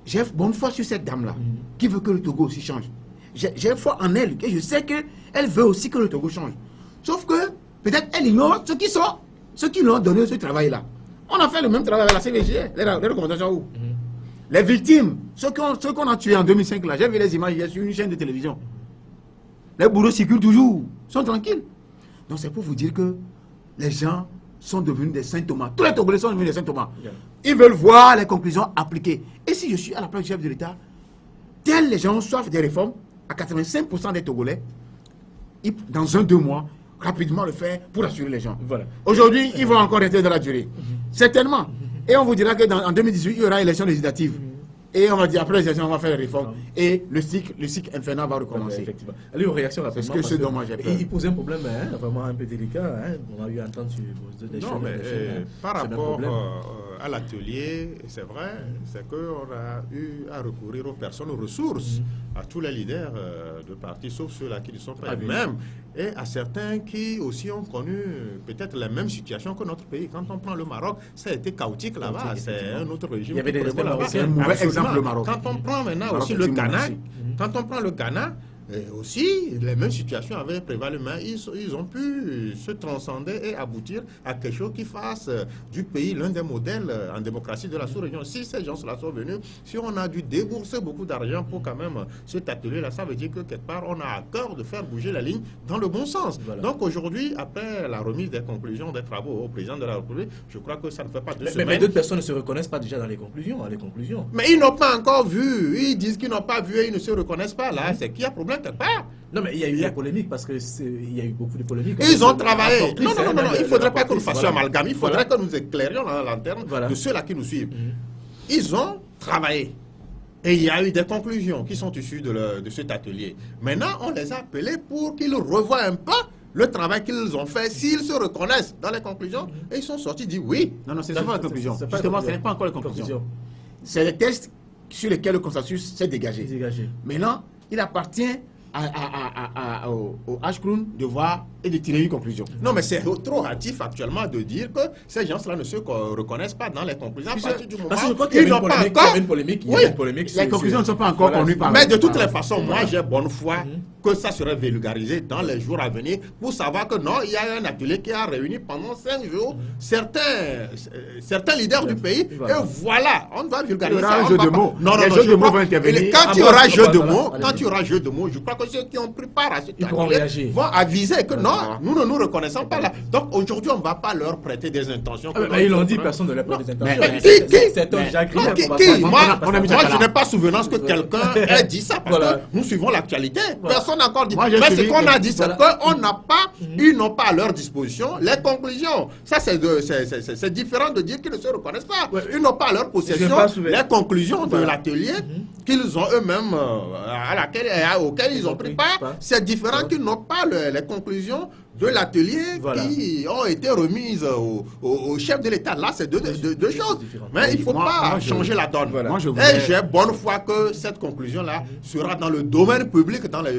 j'ai bonne foi sur cette dame-là, qui veut que le Togo aussi change. J'ai foi en elle, et je sais qu'elle veut aussi que le Togo change. Sauf que peut-être elle ignore ceux qui lui ont donné ce travail-là. On a fait le même travail avec la CVG, les recommandations où les victimes, ceux qu'on a tués en 2005, là, j'ai vu les images sur une chaîne de télévision. Les bourreaux circulent toujours, sont tranquilles. Donc c'est pour vous dire que les gens sont devenus des saint Thomas. Tous les Togolais sont devenus des saint Thomas. Ils veulent voir les conclusions appliquées. Et si je suis à la place du chef de l'État, tels les gens ont soif des réformes, à 85% des Togolais, dans 1-2 mois, rapidement le faire pour assurer les gens. Aujourd'hui, ils vont encore rester dans la durée. Certainement. Et on vous dira qu'en 2018, il y aura élection législative. Et on va dire, après les élections, on va faire les réformes. Et le cycle infernal va recommencer. Effectivement. Allez, aux réactions rapidement. C'est ce dont moi j'ai peur. Il posait un problème vraiment un peu délicat. On a eu à entendre sur des choses. Non, mais par rapport à l'atelier, c'est vrai, c'est qu'on a eu à recourir aux personnes, aux ressources, à tous les leaders de partis, sauf ceux-là qui ne sont pas eux-mêmes, et à certains qui aussi ont connu peut-être la même situation que notre pays. Quand on prend le Maroc, ça a été chaotique là-bas. C'est un autre régime. Il y avait des là-bas. C'est un mauvais exemple, le Maroc. Quand on prend maintenant aussi le Ghana, aussi, les mêmes situations avaient prévalu, mais ils ont pu se transcender et aboutir à quelque chose qui fasse du pays l'un des modèles en démocratie de la sous-région. Si ces gens-là sont venus, si on a dû débourser beaucoup d'argent pour quand même cet atelier-là, ça veut dire que quelque part, on a à cœur de faire bouger la ligne dans le bon sens. Donc aujourd'hui, après la remise des conclusions des travaux au président de la République, je crois que ça ne fait pas 2 semaines. Mais d'autres personnes ne se reconnaissent pas déjà dans les conclusions. Mais ils n'ont pas encore vu. Ils disent qu'ils n'ont pas vu et ils ne se reconnaissent pas. Là, c'est qu'il y a problème quelque part. Non, mais il y a eu la polémique parce qu'il y a eu beaucoup de polémiques. Ils ont travaillé. Non, il ne faudrait pas que nous fassions amalgame. Il faudrait que nous éclairions dans la lanterne de ceux-là qui nous suivent. Ils ont travaillé. Et il y a eu des conclusions qui sont issues de cet atelier. Maintenant, on les a appelés pour qu'ils revoient un peu le travail qu'ils ont fait, s'ils se reconnaissent dans les conclusions, et ils sont sortis, disent oui. Non, c'est pas la conclusion. Justement, ce n'est pas encore la conclusion. C'est les tests sur lesquels le consensus s'est dégagé. Maintenant, il appartient au HCRUN de voir et de tirer une conclusion. Non, mais c'est trop hâtif actuellement de dire que ces gens-là ne se reconnaissent pas dans les conclusions. À partir du moment où ils n'ont pas encore... une polémique. Les conclusions ne sont pas encore connues par... Mais de toutes les façons, moi, j'ai bonne foi que ça serait vulgarisé dans les jours à venir pour savoir que non, il y a un atelier qui a réuni pendant 5 jours certains leaders du pays. Et voilà, on va vulgariser ça. Il y aura un jeu de mots. Non, jeu de mots vont intervenir. Quand il y aura jeu de mots, je crois que ceux qui ont pris part à cet atelier vont aviser que non, nous ne nous reconnaissons pas là. Donc aujourd'hui, on ne va pas leur prêter des intentions. Ils l'ont dit, personne ne leur prête des intentions. C'est un Jacques Moi, je n'ai pas souvenance que quelqu'un ait dit ça parce que nous suivons l'actualité. Personne n'a encore dit. Mais ce qu'on a dit, c'est qu'on n'a pas, ils n'ont pas à leur disposition les conclusions. Ça, c'est différent de dire qu'ils ne se reconnaissent pas. Ils n'ont pas à leur possession les conclusions de l'atelier qu'ils ont eux-mêmes, auxquelles ils ont pris part. C'est différent qu'ils n'ont pas les conclusions de l'atelier qui ont été remises au chef de l'État. Là, c'est deux choses. Mais il ne faut pas changer la donne. Et j'ai bonne foi que cette conclusion-là sera dans le domaine public dans les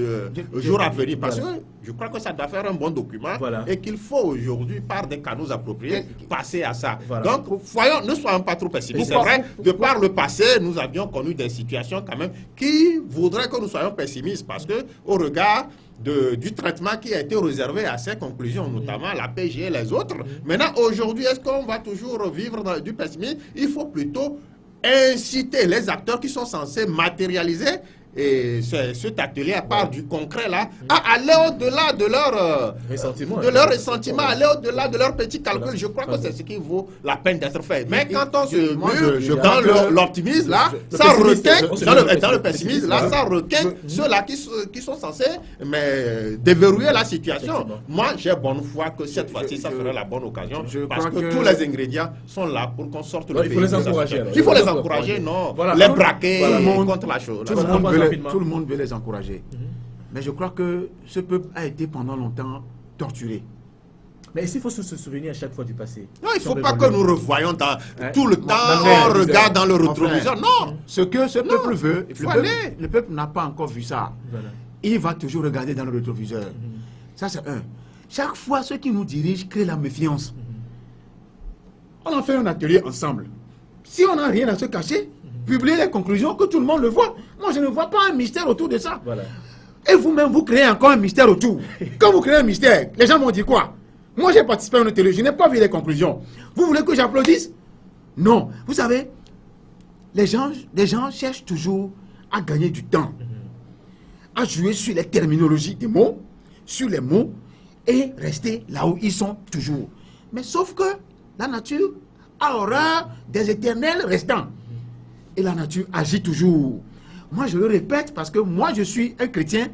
jours à venir. Parce que je crois que ça doit faire un bon document et qu'il faut aujourd'hui, par des canaux appropriés, passer à ça. Donc, ne soyons pas trop pessimistes. C'est vrai, de par le passé, nous avions connu des situations quand même qui voudraient que nous soyons pessimistes parce que, au regard du traitement qui a été réservé à ces conclusions, notamment la PG et les autres. Maintenant, aujourd'hui, est-ce qu'on va toujours vivre du pessimisme? Il faut plutôt inciter les acteurs qui sont censés matérialiser et cet atelier, à part du concret là, à aller au-delà de leur ressentiment, aller au-delà de leur petit calcul. Je crois que c'est ce qui vaut la peine d'être fait. Mais quand on se mue dans l'optimisme là, ça requin, dans le pessimisme là, ça requin ceux-là qui sont censés déverrouiller la situation. Moi, j'ai bonne foi que cette fois-ci, ça ferait la bonne occasion, parce que tous les ingrédients sont là pour qu'on sorte le pays. Il faut les encourager. Il faut les encourager, non, les braquer contre la chose. Tout le monde veut les encourager. Mais je crois que ce peuple a été pendant longtemps torturé. Mais est-ce qu'il faut se souvenir à chaque fois du passé? Non, il ne faut pas que nous revoyons tout le temps, on regarde dans le rétroviseur. Non, ce que ce peuple veut, le peuple n'a pas encore vu ça. Voilà. Il va toujours regarder dans le rétroviseur. Ça, c'est un. Chaque fois, ceux qui nous dirigent créent la méfiance. On en fait un atelier ensemble. Si on n'a rien à se cacher, publier les conclusions, que tout le monde le voit. Moi, je ne vois pas un mystère autour de ça. Voilà. Et vous-même, vous créez encore un mystère autour. Quand vous créez un mystère, les gens m'ont dit quoi? Moi, j'ai participé à un atelier, je n'ai pas vu les conclusions. Vous voulez que j'applaudisse? Non. Vous savez, les gens cherchent toujours à gagner du temps, à jouer sur les terminologies des mots, sur les mots, et rester là où ils sont toujours. Mais sauf que la nature a horreur des éternels restants. Et la nature agit toujours. Moi, je le répète parce que moi, je suis un chrétien.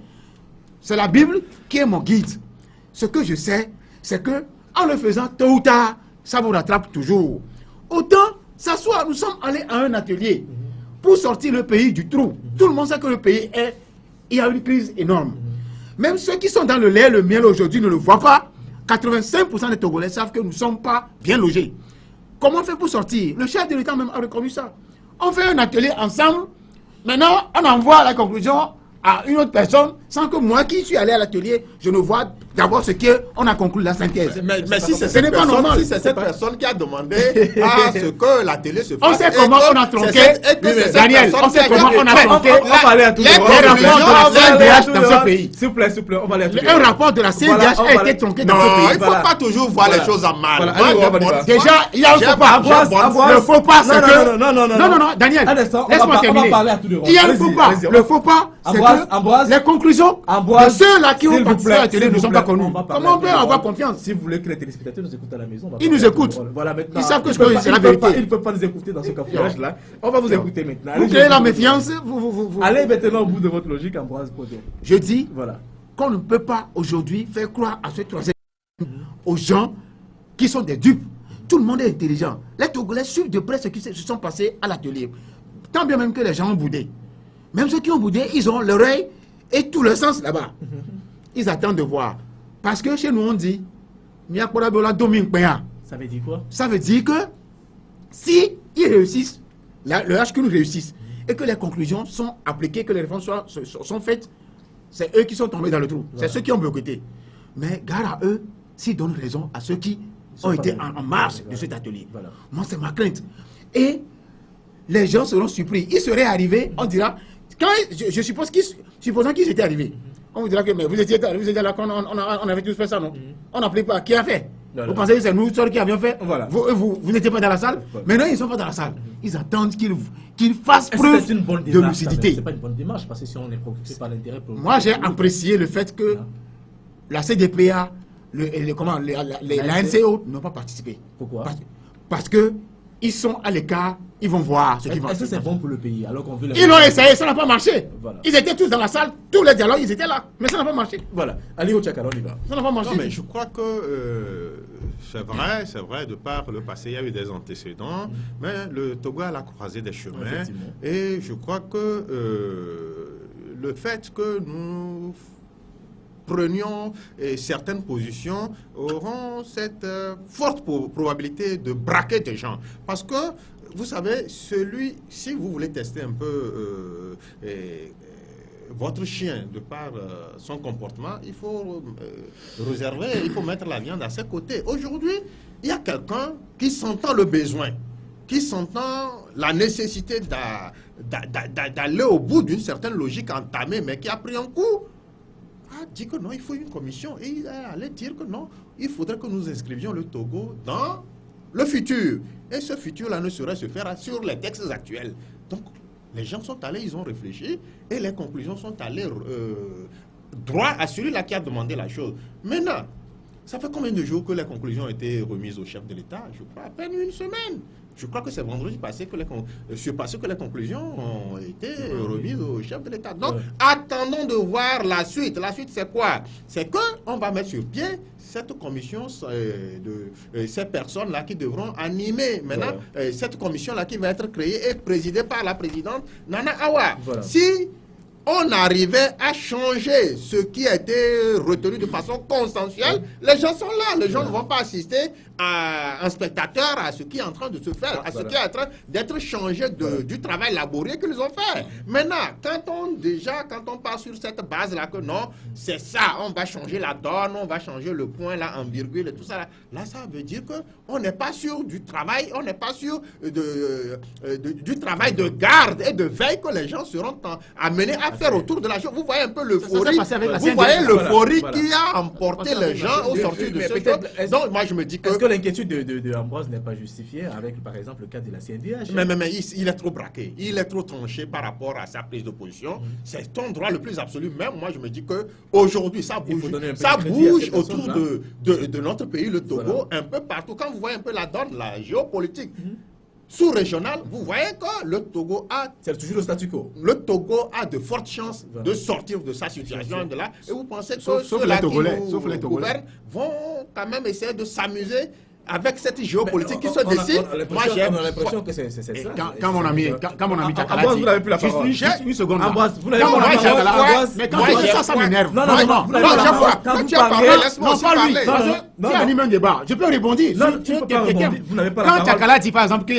C'est la Bible qui est mon guide. Ce que je sais, c'est que en le faisant tôt ou tard, ça vous rattrape toujours. Autant s'asseoir, nous sommes allés à un atelier pour sortir le pays du trou. Tout le monde sait que le pays il y a une crise énorme. Même ceux qui sont dans le lait, le miel aujourd'hui ne le voient pas. 85% des Togolais savent que nous ne sommes pas bien logés. Comment on fait pour sortir? Le chef de l'État même a reconnu ça. On fait un atelier ensemble. Maintenant, on envoie la conclusion à une autre personne sans que moi qui suis allé à l'atelier, je ne vois d'abord ce qu'on a conclu la synthèse. Mais si c'est cette personne qui a demandé à ce que l'atelier se fasse. On sait comment on a tronqué. Daniel, on sait comment on a tronqué. On va aller à tout les rapports de la CNDH dans ce pays. S'il vous plaît, on va aller à tout. Un rapport de la CNDH a été tronqué dans ce pays. Il ne faut pas toujours voir les choses en mal. Déjà, il y a un faux pas. Le faux pas, c'est que... Non, Daniel, laisse-moi terminer. Il y a un faux pas. Le faux pas, c'est que les conclusions de ceux-là qui ont participé à l'atelier ne sont pas connus. Comment on peut avoir confiance? Si vous voulez que les téléspectateurs nous écoutent à la maison, ils nous écoutent. Voilà, maintenant, ils savent que c'est la vérité. Ils ne peuvent pas nous écouter dans ce cafouillage-là. On va vous écouter maintenant. Vous créez la méfiance. Allez maintenant au bout de votre logique, Ambroise Podo. Je dis qu'on ne peut pas aujourd'hui faire croire à ce troisième aux gens qui sont des dupes. Tout le monde est intelligent. Les Togolais suivent de près ce qui se sont passés à l'atelier. Tant bien même que les gens ont boudé. Même ceux qui ont boudé, ils ont l'oreille et tout le sens là-bas. Ils attendent de voir. Parce que chez nous, on dit ça veut dire quoi? Ça veut dire que si ils réussissent, le HQ réussissent, et que les conclusions sont appliquées, que les réformes sont faites, c'est eux qui sont tombés dans le trou. C'est ceux qui ont bloqué. Mais gare à eux s'ils donnent raison à ceux qui ont été en marche de cet atelier. Moi, c'est ma crainte. Et les gens seront surpris. Ils seraient arrivés, on dira, je suppose supposons qu'ils étaient arrivés. On vous dira que mais vous étiez là quand on avait tous fait ça, non? On n'applique pas. Qui a fait? Vous pensez que c'est nous seuls qui avions fait? Vous n'étiez pas dans la salle? Maintenant, ils ne sont pas dans la salle. Ils attendent qu'ils fassent preuve de lucidité. C'est pas une bonne démarche parce que si on est préoccupé par l'intérêt... Moi, j'ai apprécié le fait que la CDPA, la NCO n'ont pas participé. Pourquoi? Parce que ils sont à l'écart, ils vont voir ce qui va se passer. Est-ce que c'est bon pour le pays alors qu'on veut... Ils l'ont essayé, ça n'a pas marché. Ils étaient tous dans la salle, tous les dialogues, ils étaient là, mais ça n'a pas marché. Voilà. Allez au Tchakara, on y va. Ça n'a pas marché. Non, mais je crois que c'est vrai, de par le passé, il y a eu des antécédents, mais le Togo a la croisée des chemins. Et je crois que le fait que nous prenions certaines positions auront cette forte probabilité de braquer des gens. Parce que, vous savez, si vous voulez tester un peu votre chien de par son comportement, il faut réserver, il faut mettre la viande à ses côtés. Aujourd'hui, il y a quelqu'un qui s'entend le besoin, qui s'entend la nécessité d'aller au bout d'une certaine logique entamée, mais qui a pris un coup. A dit que non, il faut une commission et il allait dire que non, il faudrait que nous inscrivions le Togo dans le futur. Et ce futur-là ne saurait se faire sur les textes actuels. Donc, Les gens sont allés, ils ont réfléchi, et les conclusions sont allées droit à celui-là qui a demandé la chose. Maintenant, ça fait combien de jours que les conclusions ont été remises au chef de l'État? Je crois à peine une semaine. Je crois que c'est vendredi passé que les conclusions ont été remises au chef de l'État. Donc, attendons de voir la suite. La suite, c'est quoi? C'est qu'on va mettre sur pied cette commission, ces personnes-là qui devront animer maintenant cette commission-là qui va être créée et présidée par la présidente Nana Awa. Voilà. Si on arrivait à changer ce qui a été retenu de façon consensuelle, les gens sont là. Les gens ne vont pas assister à un spectateur à ce qui est en train de se faire, à ce qui est en train d'être changé du travail laborieux qu'ils ont fait. Maintenant, quand on part sur cette base-là que non, c'est ça, on va changer la donne, on va changer le point là en virgule et tout ça, là ça veut dire qu'on n'est pas sûr du travail, on n'est pas sûr du travail de garde et de veille que les gens seront amenés à faire autour de la chose. Vous voyez un peu l'euphorie, vous voyez l'euphorie qui a emporté les gens au sortir de ce truc. Donc moi je me dis que... Est-ce que l'inquiétude de Ambroise n'est pas justifiée avec par exemple le cas de la CNDH? Mais il est trop braqué, il est trop tranché par rapport à sa prise de position. C'est ton droit le plus absolu. Même moi je me dis que aujourd'hui ça bouge autour de notre pays, le Togo, un peu partout. Quand vous voyez un peu la donne, la géopolitique, sous-régional, vous voyez que le Togo a... C'est toujours le statu quo. Le Togo a de fortes chances de sortir de sa situation de là. Et vous pensez que sauf ceux-là les Togolais, qui nous gouvernent vont quand même essayer de s'amuser avec cette géopolitique qui se décide. Moi, j'ai l'impression que c'est ça. Quand mon ami Tchakala dit... Vous n'avez plus la parole. Juste une seconde. Ambroise, vous n'avez plus la parole. Mais quand tu dis ça m'énerve. Non, quand tu parles, laisse-moi aussi parler. Tu animes un débat. Je peux rebondir. Vous n'avez pas la parole. Quand Tchakala dit par exemple que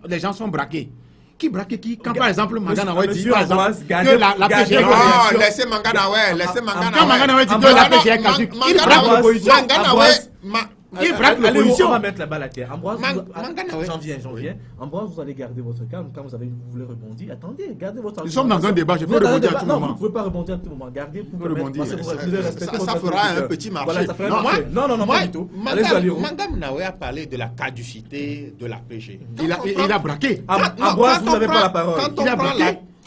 les gens sont braqués. Qui braque qui? Quand par exemple Manganawe dit par exemple que la PG est caduque. Non, laissez Manganawe. Quand Manganawe dit que la PG est caduque, il braque l'opposition. Il braque l'opposition. On va mettre la balle à terre. Ambroise, j'en viens. Ambroise, vous allez garder votre calme. Quand vous voulez rebondir, attendez, gardez votre calme. Nous sommes dans un débat, je peux rebondir à tout moment. Vous ne pouvez pas rebondir à tout moment. Gardez pour rebondir. Ça fera un petit marché. Non, pas du tout. Manganawe a parlé de la caducité de la PG. Il a braqué. Ambroise, vous n'avez pas la parole.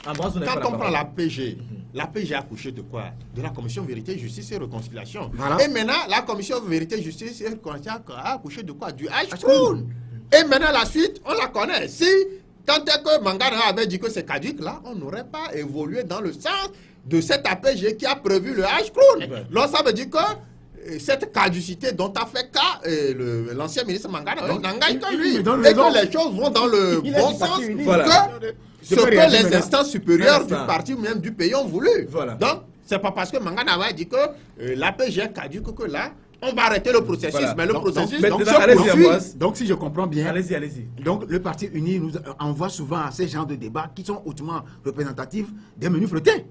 Quand on prend la PG, la PG a accouché de quoi? De la Commission Vérité, Justice et Réconciliation. Voilà. Et maintenant, la Commission Vérité, Justice et Réconciliation a accouché de quoi? Du H-Kroon. Et maintenant, la suite, on la connaît. Si tant est que Mangana avait dit que c'est caduque, là, on n'aurait pas évolué dans le sens de cette APG qui a prévu le H-Kroon. Donc, ça veut dire que cette caducité dont a fait cas l'ancien ministre Mangana n'engage que lui. Et que les choses vont dans le bon sens. Ce que les instances supérieures du parti ou même du pays ont voulu. Donc, c'est pas parce que Mangana a dit que l'APG est caduque que là, on va arrêter le processus. Mais le processus donc, si je comprends bien, allez-y. Donc, le Parti uni nous envoie souvent à ces genres de débats qui sont hautement représentatifs des menus flottés.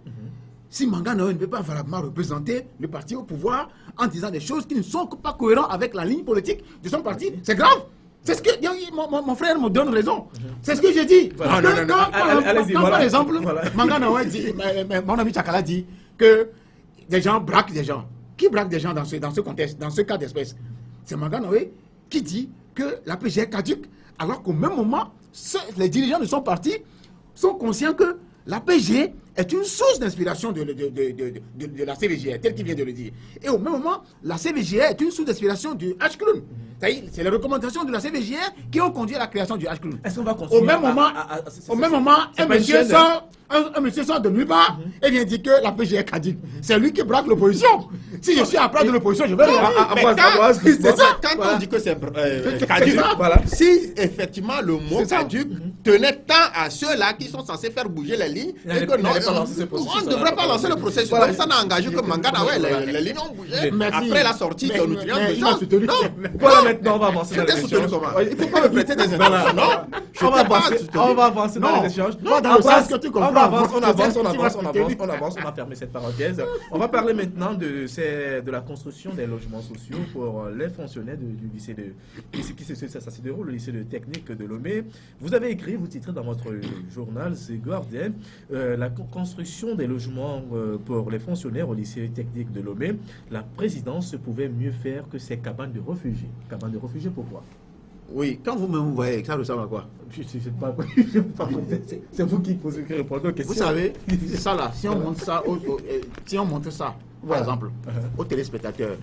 Si Mangana ne peut pas valablement représenter le parti au pouvoir en disant des choses qui ne sont pas cohérentes avec la ligne politique de son parti, c'est grave. C'est ce que mon frère me donne raison. C'est ce que j'ai dit. Quand par exemple, Mangana dit, mon ami Tchakala dit que des gens braquent des gens. Qui braque des gens dans ce contexte, dans ce cas d'espèce? C'est Mangana qui dit que la PG est caduque, alors qu'au même moment, les dirigeants de son parti sont conscients que la PG est une source d'inspiration de la CVGR, tel qu'il vient de le dire. Et au même moment, la CVGR est une source d'inspiration du H-Kroon. C'est les recommandations de la CVGR qui ont conduit à la création du H-Kroon. Est-ce qu'on va continuer au même moment, un monsieur sort de nulle part et vient dire que la PG est caduque. C'est lui qui braque l'opposition. Si je suis à plat de l'opposition, je vais quand on dit que c'est caduque, si effectivement le mot caduque tenait tant à ceux-là qui sont censés faire bouger les lignes, et que non, on ne devrait pas lancer le processus. Donc ça n'a engagé que Mangana, les lignes ont bougé après la sortie de nutrients de gens. Voilà, maintenant on va avancer dans les échanges. Il ne faut pas me prêter des informations. Non, on va avancer dans les échanges. On avance, on a fermé cette parenthèse. On va parler maintenant de la construction des logements sociaux pour les fonctionnaires du lycée ça se déroule au lycée de technique de Lomé. Vous avez écrit, vous titrez dans votre journal, c'est Guardian, la construction des logements pour les fonctionnaires au lycée technique de Lomé. La présidence pouvait mieux faire que ces cabanes de réfugiés. Cabanes de réfugiés, pourquoi? Oui, quand vous-même vous voyez, ça ressemble à quoi? Je sais pas. C'est vous qui posez qui répondez aux questions. Vous savez, c'est ça là. Si on montre ça, si on montre ça, par exemple, aux téléspectateurs,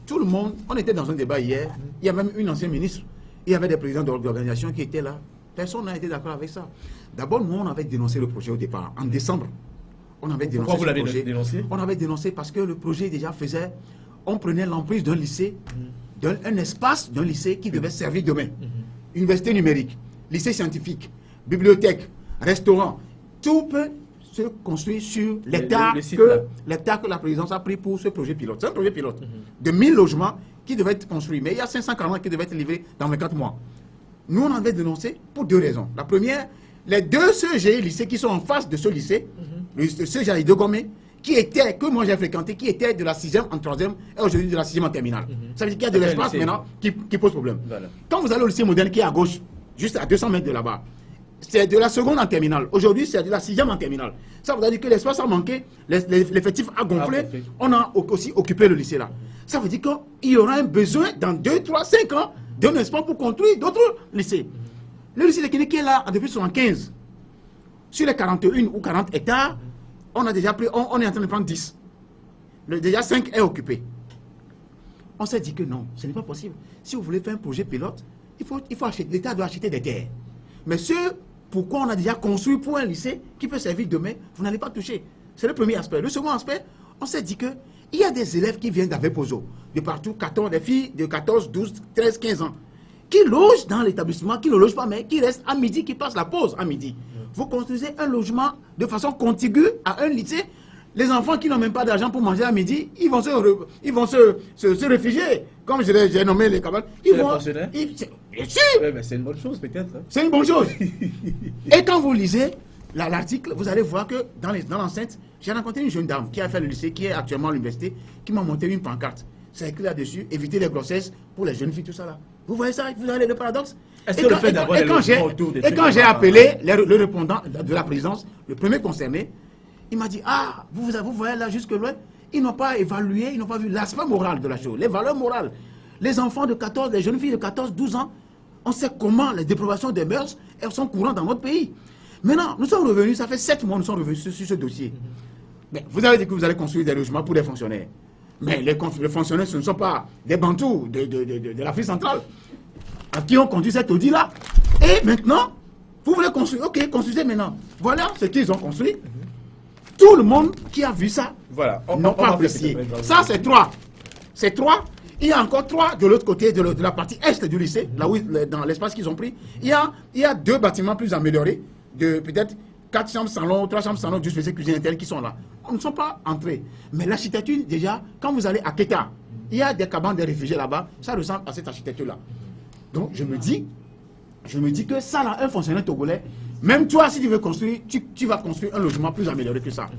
tout le monde, on était dans un débat hier, il y a même une ancienne ministre, il y avait des présidents d'organisations qui étaient là. Personne n'a été d'accord avec ça. D'abord, nous, on avait dénoncé le projet au départ, en décembre. On avait dénoncé Pourquoi vous l'avez dénoncé? On avait dénoncé parce que le projet déjà faisait, on prenait l'emprise d'un lycée, d'un espace d'un lycée qui devait servir demain. Université numérique, lycée scientifique, bibliothèque, restaurant, tout peut se construire sur l'hectare que la présidence a pris pour ce projet pilote. C'est un projet pilote de 1000 logements qui devait être construit, mais il y a 540 qui devaient être livrés dans 24 mois. Nous, on avait dénoncé pour deux raisons. La première, les deux CEG lycées qui sont en face de ce lycée, le CEG de Gomé, que moi j'ai fréquenté, qui était de la 6e en 3e et aujourd'hui de la 6e en terminale. Ça veut dire qu'il y a de l'espace maintenant qui pose problème. Voilà. Quand vous allez au lycée moderne qui est à gauche, juste à 200 mètres de là-bas, c'est de la 2e en terminale. Aujourd'hui, c'est de la 6e en terminale. Ça veut dire que l'espace a manqué, l'effectif a gonflé, on a aussi occupé le lycée là. Ça veut dire qu'il y aura un besoin dans 2, 3, 5 ans d'un espace pour construire d'autres lycées. Le lycée de Kéné qui est là depuis 1975, sur les 41 ou 40 hectares, on a déjà pris, on est en train de prendre 10. Déjà 5 est occupé. On s'est dit que non, ce n'est pas possible. Si vous voulez faire un projet pilote, il faut acheter, l'État doit acheter des terres. Mais pourquoi on a déjà construit pour un lycée qui peut servir demain, vous n'allez pas toucher. C'est le premier aspect. Le second aspect, on s'est dit que il y a des élèves qui viennent d'Avepozo, de partout, des filles de 14, 12, 13, 15 ans, qui logent dans l'établissement, qui ne logent pas, mais qui restent à midi, qui passent la pause à midi. Vous construisez un logement de façon contiguë à un lycée. Les enfants qui n'ont même pas d'argent pour manger à midi, ils vont se réfugier. Comme j'ai nommé les cabanes. Bien sûr. Ouais, c'est une bonne chose peut-être. Hein. C'est une bonne chose. Et quand vous lisez l'article, vous allez voir que dans l'enceinte, j'ai rencontré une jeune dame qui a fait le lycée, qui est actuellement à l'université, qui m'a monté une pancarte. C'est écrit là-dessus, éviter les grossesses pour les jeunes filles, tout ça là. Vous voyez ça? Vous avez le paradoxe? Et quand j'ai appelé le répondant de la présidence, le premier concerné, il m'a dit, ah, vous voyez là jusque loin, ils n'ont pas évalué, ils n'ont pas vu l'aspect moral de la chose, les valeurs morales. Les enfants de 14, les jeunes filles de 14, 12 ans, on sait comment les déprobations des mœurs, elles sont courantes dans notre pays. Maintenant, nous sommes revenus, ça fait 7 mois, nous sommes revenus sur ce dossier. Mais vous avez dit que vous allez construire des logements pour les fonctionnaires. Mais les fonctionnaires, ce ne sont pas des bantous de l'Afrique centrale à qui on conduit cet audit-là. Et maintenant, vous voulez construire, ok, construisez maintenant. Voilà ce qu'ils ont construit. Tout le monde qui a vu ça n'a pas apprécié. Ça, c'est 3. C'est 3. Il y a encore 3 de l'autre côté, de la partie est du lycée, là où, dans l'espace qu'ils ont pris. Il y a 2 bâtiments plus améliorés, de peut-être 4 chambres salon, 3 chambres salon, juste cuisine interne qui sont là. On ne sont pas entrés. Mais l'architecture, déjà, quand vous allez à Keta, il y a des cabanes de réfugiés là-bas, ça ressemble à cette architecture-là. Donc je me dis que ça là, un fonctionnaire togolais, même toi, si tu veux construire, tu vas construire un logement plus amélioré que ça.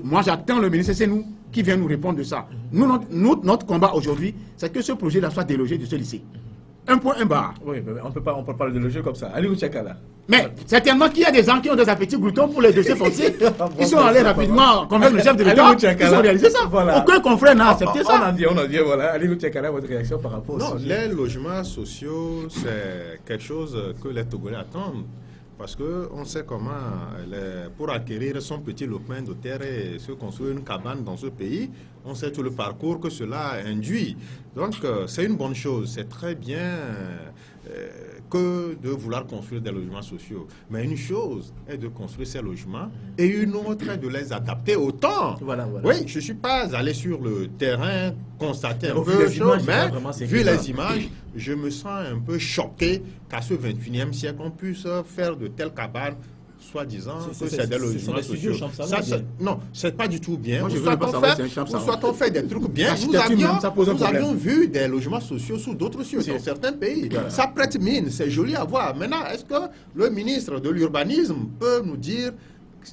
Moi, j'attends le ministre, c'est nous qui vient nous répondre de ça. Notre combat aujourd'hui, c'est que ce projet-là soit délogé de ce lycée. Un point, un bar. Oui, mais on peut pas le loger comme ça. Allez, vous checker là. Mais certainement qu'il y a des gens qui ont des appétits gloutons pour les dossiers fonciers. Ils sont allés rapidement convaincre le chef de l'État. Ils ont réalisé ça. Voilà. Aucun confrère n'a accepté ça. On a dit, voilà. Allez, vous checker là votre réaction par rapport au sujet. Les logements sociaux, c'est quelque chose que les Togolais attendent. Parce qu'on sait comment, pour acquérir son petit lopin de terre et se construire une cabane dans ce pays, on sait tout le parcours que cela induit. Donc, c'est une bonne chose. C'est très bien que de vouloir construire des logements sociaux. Mais une chose est de construire ces logements et une autre est de les adapter au temps. Voilà. Oui, je ne suis pas allé sur le terrain constater un peu, mais vu les images, je me sens un peu choqué qu'à ce 21e siècle, on puisse faire de telles cabanes, soi-disant que c'est des logements sociaux. Non, c'est pas du tout bien. Soit on fait des trucs bien. Nous avions vu des logements sociaux sous d'autres cieux dans certains pays. Ça prête mine, c'est joli à voir. Maintenant, est-ce que le ministre de l'Urbanisme peut nous dire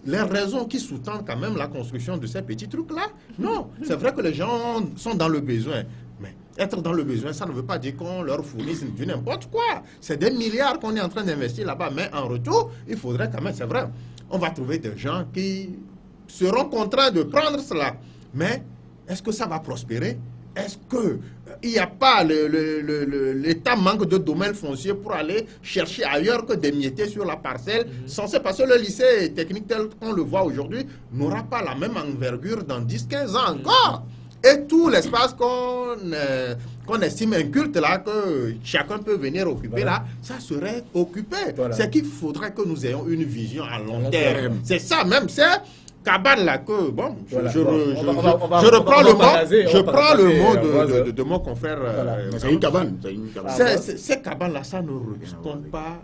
les raisons qui sous-tendent quand même la construction de ces petits trucs-là? Non, c'est vrai que les gens sont dans le besoin. Mais être dans le besoin, ça ne veut pas dire qu'on leur fournisse du n'importe quoi. C'est des milliards qu'on est en train d'investir là-bas. Mais en retour, il faudrait quand même, c'est vrai, on va trouver des gens qui seront contraints de prendre cela. Mais est-ce que ça va prospérer? est-ce qu'il n'y a pas l'État manque de domaine foncier pour aller chercher ailleurs que d'émietter sur la parcelle censé, parce que le lycée technique tel qu'on le voit aujourd'hui n'aura pas la même envergure dans 10-15 ans encore. Et tout l'espace qu'on estime inculte là, que chacun peut venir occuper là, ça serait occupé. C'est qu'il faudrait que nous ayons une vision à long terme. C'est ça même, c'est cabane là que, bon, je reprends le mot de mon confrère. C'est une cabane. Ces cabanes là, ça ne répond pas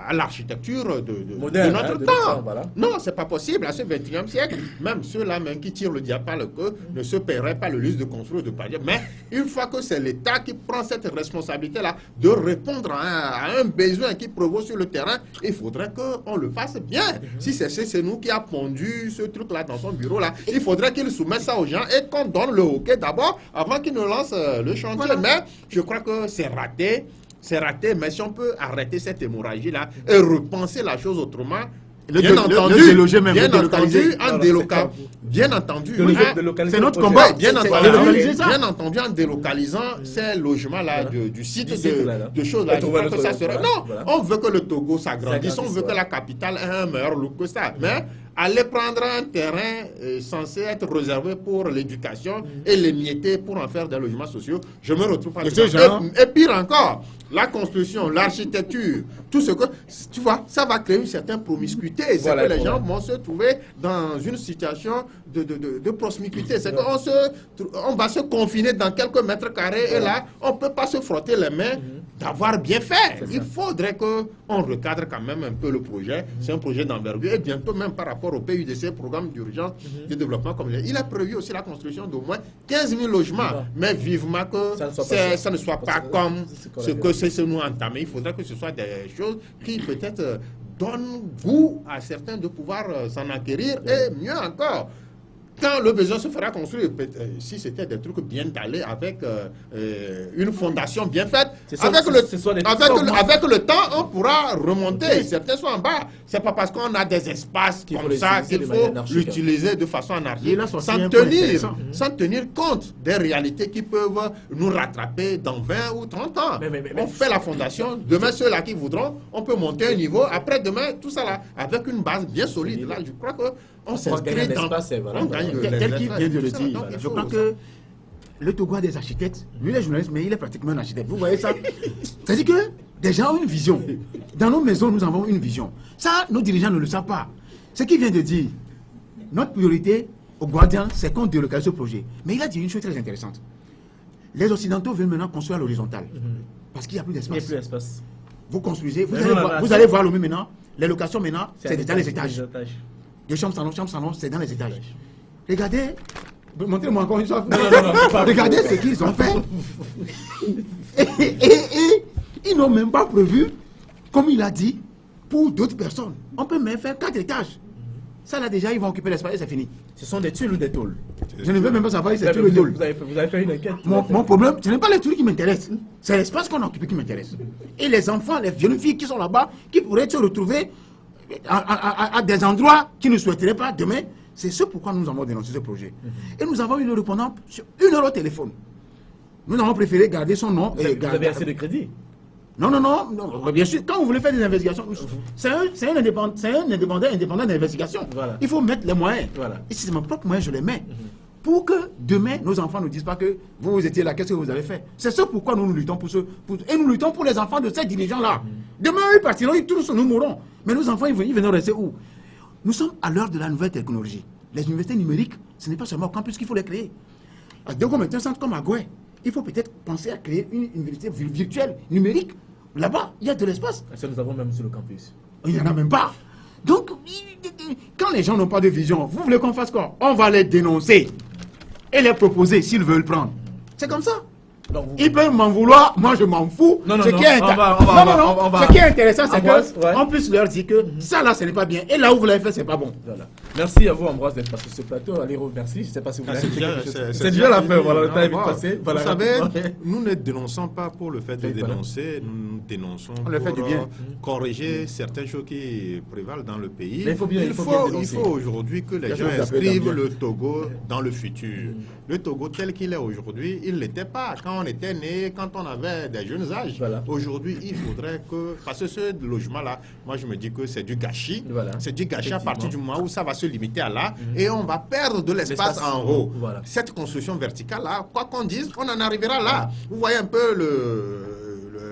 à l'architecture de notre temps. Voilà. Non, c'est pas possible. À ce 21e siècle, même ceux-là même qui tirent le diable par le queue ne se paieraient pas le luxe de construire de paliers. Mais une fois que c'est l'État qui prend cette responsabilité-là de répondre à un besoin qui prévaut sur le terrain, il faudrait qu'on le fasse bien. Si c'est nous qui a pondu ce truc-là dans son bureau-là, il faudrait qu'il soumette ça aux gens et qu'on donne le OK d'abord avant qu'il ne lance le chantier. Voilà. Mais je crois que c'est raté. C'est raté, mais si on peut arrêter cette hémorragie-là et repenser la chose autrement, bien entendu, c'est notre combat, bien entendu, en délocalisant ces logements-là du site de choses-là. Non, on veut que le Togo s'agrandisse, on veut que la capitale ait un meilleur look que ça, mais aller prendre un terrain censé être réservé pour l'éducation et l'émietter pour en faire des logements sociaux, je me retrouve pas dedans. Et pire encore, la construction, l'architecture, tout ce que, tu vois, ça va créer une certaine promiscuité. C'est que les gens vont se trouver dans une situation de promiscuité. C'est qu'on va se confiner dans quelques mètres carrés et là, on ne peut pas se frotter les mains d'avoir bien fait. Il faudrait qu'on recadre quand même un peu le projet. C'est un projet d'envergure et bientôt même par rapport au PUDC, programme d'urgence de développement communautaire, il a prévu aussi la construction d'au moins 15 000 logements. Mais vivement que ça ne soit pas comme ce que c'est nous entamé. Il faudrait que ce soit des choses qui peut-être donnent goût à certains de pouvoir s'en acquérir et mieux encore. Quand le besoin se fera construire, si c'était des trucs bien calés avec une fondation bien faite, avec le temps, on pourra remonter. Certains sont en bas. C'est pas parce qu'on a des espaces comme ça qu'il faut l'utiliser de façon anarchique, sans tenir compte des réalités qui peuvent nous rattraper dans 20 ou 30 ans. On fait la fondation. Demain, ceux-là qui voudront, on peut monter un niveau. Après, demain, tout ça là, avec une base bien solide. Là, je crois que on s'inscrit dans... Tel qu'il vient de le dire, je crois que le Togo a des architectes. Lui, il est journaliste, mais il est pratiquement un architecte. Vous voyez ça? C'est-à-dire que des gens ont une vision. Dans nos maisons, nous avons une vision. Ça, nos dirigeants ne le savent pas. Ce qu'il vient de dire, notre priorité au Guardian, c'est qu'on délocalise ce projet. Mais il a dit une chose très intéressante. Les Occidentaux veulent maintenant construire à l'horizontale. Parce qu'il n'y a plus d'espace. Il n'y a plus d'espace. Vous construisez, vous allez voir le mieux maintenant. Les locations maintenant, c'est dans les étages. De chambre salon, c'est dans les étages. Regardez, montrez-moi encore une fois. Regardez ce qu'ils ont fait. Et ils n'ont même pas prévu, comme il a dit, pour d'autres personnes. On peut même faire 4 étages. Ça là déjà, ils vont occuper l'espace et c'est fini. Ce sont des tuiles ou des tôles? Je ne veux même pas savoir si c'est tuiles ou des tôles. Vous avez fait une enquête. Mon problème, ce n'est pas les tuiles qui m'intéressent. C'est l'espace qu'on a occupé qui m'intéresse. Et les enfants, les jeunes filles qui sont là-bas, qui pourraient se retrouver à des endroits qu'ils ne souhaiteraient pas demain. C'est ce pourquoi nous avons dénoncé ce projet. Et nous avons eu le répondant sur 1 heure au téléphone. Nous avons préféré garder son nom. Vous avez assez de crédit? Non, bien sûr. Quand vous voulez faire des investigations, c'est un indépendant d'investigation. Voilà. Il faut mettre les moyens. Voilà. Et si c'est mon propre moyen, je les mets. Pour que demain, nos enfants ne disent pas que vous étiez là, qu'est-ce que vous avez fait? C'est ce pourquoi nous luttons et nous luttons pour les enfants de ces dirigeants-là. Demain, ils partiront, tous nous mourront. Mais nos enfants, ils vont rester où? Nous sommes à l'heure de la nouvelle technologie. Les universités numériques, ce n'est pas seulement au campus qu'il faut les créer. À Dogo, un centre comme Agoué, il faut peut-être penser à créer une université virtuelle, numérique. Là-bas, il y a de l'espace. Ça, nous avons même sur le campus. Il n'y en a même pas. Donc, quand les gens n'ont pas de vision, vous voulez qu'on fasse quoi? On va les dénoncer et les proposer s'ils veulent prendre. C'est comme ça. Ils peuvent m'en vouloir, moi je m'en fous. Ce qui est intéressant, c'est qu'on puisse leur dire que ça là, ce n'est pas bien. Et là où vous l'avez fait, c'est pas bon. Voilà. Merci à vous, Ambroise, d'être passé sur ce plateau. Allez, merci. Je ne sais pas si vous C'est déjà la fin. Voilà, le temps est vite passé. Vous savez, nous ne dénonçons pas pour le fait de dénoncer, nous dénonçons pour corriger certaines choses qui prévalent dans le pays. Mais il faut aujourd'hui que les gens inscrivent le Togo dans le futur. Le Togo tel qu'il est aujourd'hui, il ne l'était pas quand on était né, quand on avait des jeunes âges. Voilà. Aujourd'hui, il faudrait que... Parce que ce logement-là, moi je me dis que c'est du gâchis. Voilà. C'est du gâchis à partir du moment où ça va se limiter à là et on va perdre de l'espace en haut. Voilà. Cette construction verticale-là, quoi qu'on dise, on en arrivera là. Vous voyez un peu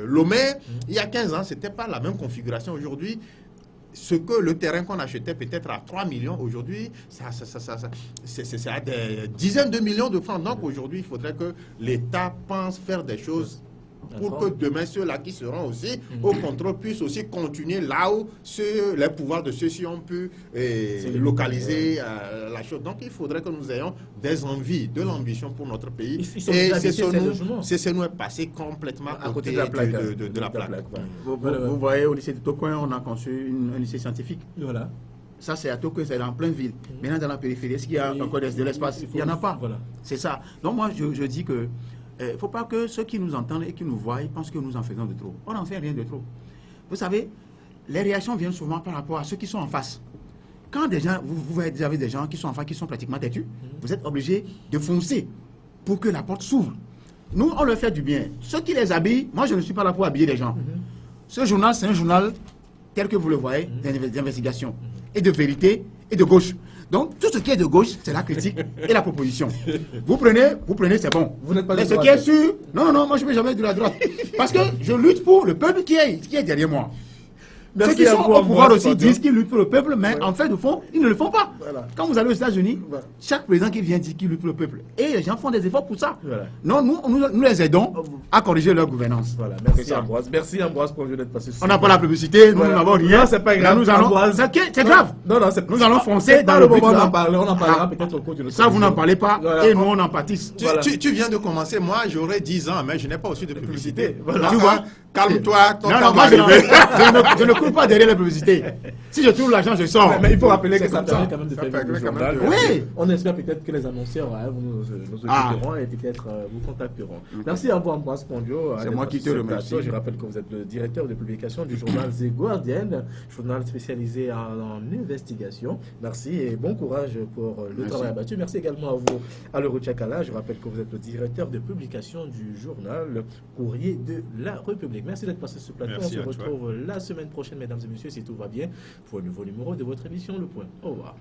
Lomé, il y a 15 ans, ce n'était pas la même configuration. Aujourd'hui, ce que le terrain qu'on achetait peut-être à 3 millions, aujourd'hui, c'est à des dizaines de millions de francs. Donc aujourd'hui, il faudrait que l'État pense faire des choses pour que demain, ceux-là qui seront aussi au contrôle puissent aussi continuer là où les pouvoirs de ceux-ci ont pu localiser la chose. Donc, il faudrait que nous ayons des envies, de l'ambition pour notre pays. Et c'est nous est passé complètement à côté de la plaque. Vous voyez, au lycée de Tokoin, on a conçu un lycée scientifique. Voilà. Ça, c'est à Tokoin, c'est en pleine ville. Maintenant, dans la périphérie, est-ce qu'il y a encore de l'espace? Il n'y en a pas. Voilà. C'est ça. Donc, moi, je dis que il ne faut pas que ceux qui nous entendent et qui nous voient pensent que nous en faisons de trop. On n'en fait rien de trop. Vous savez, les réactions viennent souvent par rapport à ceux qui sont en face. Quand des gens, vous avez des gens qui sont en face, qui sont pratiquement têtus, vous êtes obligés de foncer pour que la porte s'ouvre. Nous, on leur fait du bien. Ceux qui les habillent, moi, je ne suis pas là pour habiller les gens. Ce journal, c'est un journal tel que vous le voyez, d'investigation et de vérité et de gauche. Donc, tout ce qui est de gauche, c'est la critique et la proposition. Vous prenez, c'est bon. Vous n'êtes pas mais ce qui est sûr, non, moi je ne vais jamais de la droite. Parce que je lutte pour le peuple qui est derrière moi. Ceux qui sont au pouvoir aussi disent qu'ils luttent pour le peuple, mais en fait, de fond, ils ne le font pas. Voilà. Quand vous allez aux États-Unis, chaque président qui vient dit qu'il lutte pour le peuple. Et les gens font des efforts pour ça. Voilà. Non, nous les aidons à corriger leur gouvernance. Voilà. Merci Ambroise. Merci Ambroise pour d'être passé. On n'a pas la publicité, nous n'avons rien. C'est pas grave. C'est grave. Nous allons foncer dans le but. On en parlera peut-être au cours de ça, vous n'en parlez pas et nous, on en pâtisse. Tu viens de commencer. Moi, j'aurais 10 ans, mais je n'ai pas aussi de publicité. Tu vois. Calme-toi. Je ne cours pas derrière la publicité. Si je trouve l'argent, je sors. Mais il faut rappeler que ça permet quand même de faire du journal. Oui. On espère peut-être que les annonceurs nous écouteront et peut-être vous contacteront. Merci à vous, Ambroise Pondio. C'est moi qui te remercie. Je rappelle que vous êtes le directeur de publication du journal The Guardian, journal spécialisé en investigation. Merci et bon courage pour le travail abattu. Merci également à vous, Aloro Tchakala. Je rappelle que vous êtes le directeur de publication du journal Courrier de la République. Merci d'être passé sur ce plateau. Merci, on se retrouve la semaine prochaine, mesdames et messieurs, si tout va bien, pour un nouveau numéro de votre émission Le Point. Au revoir.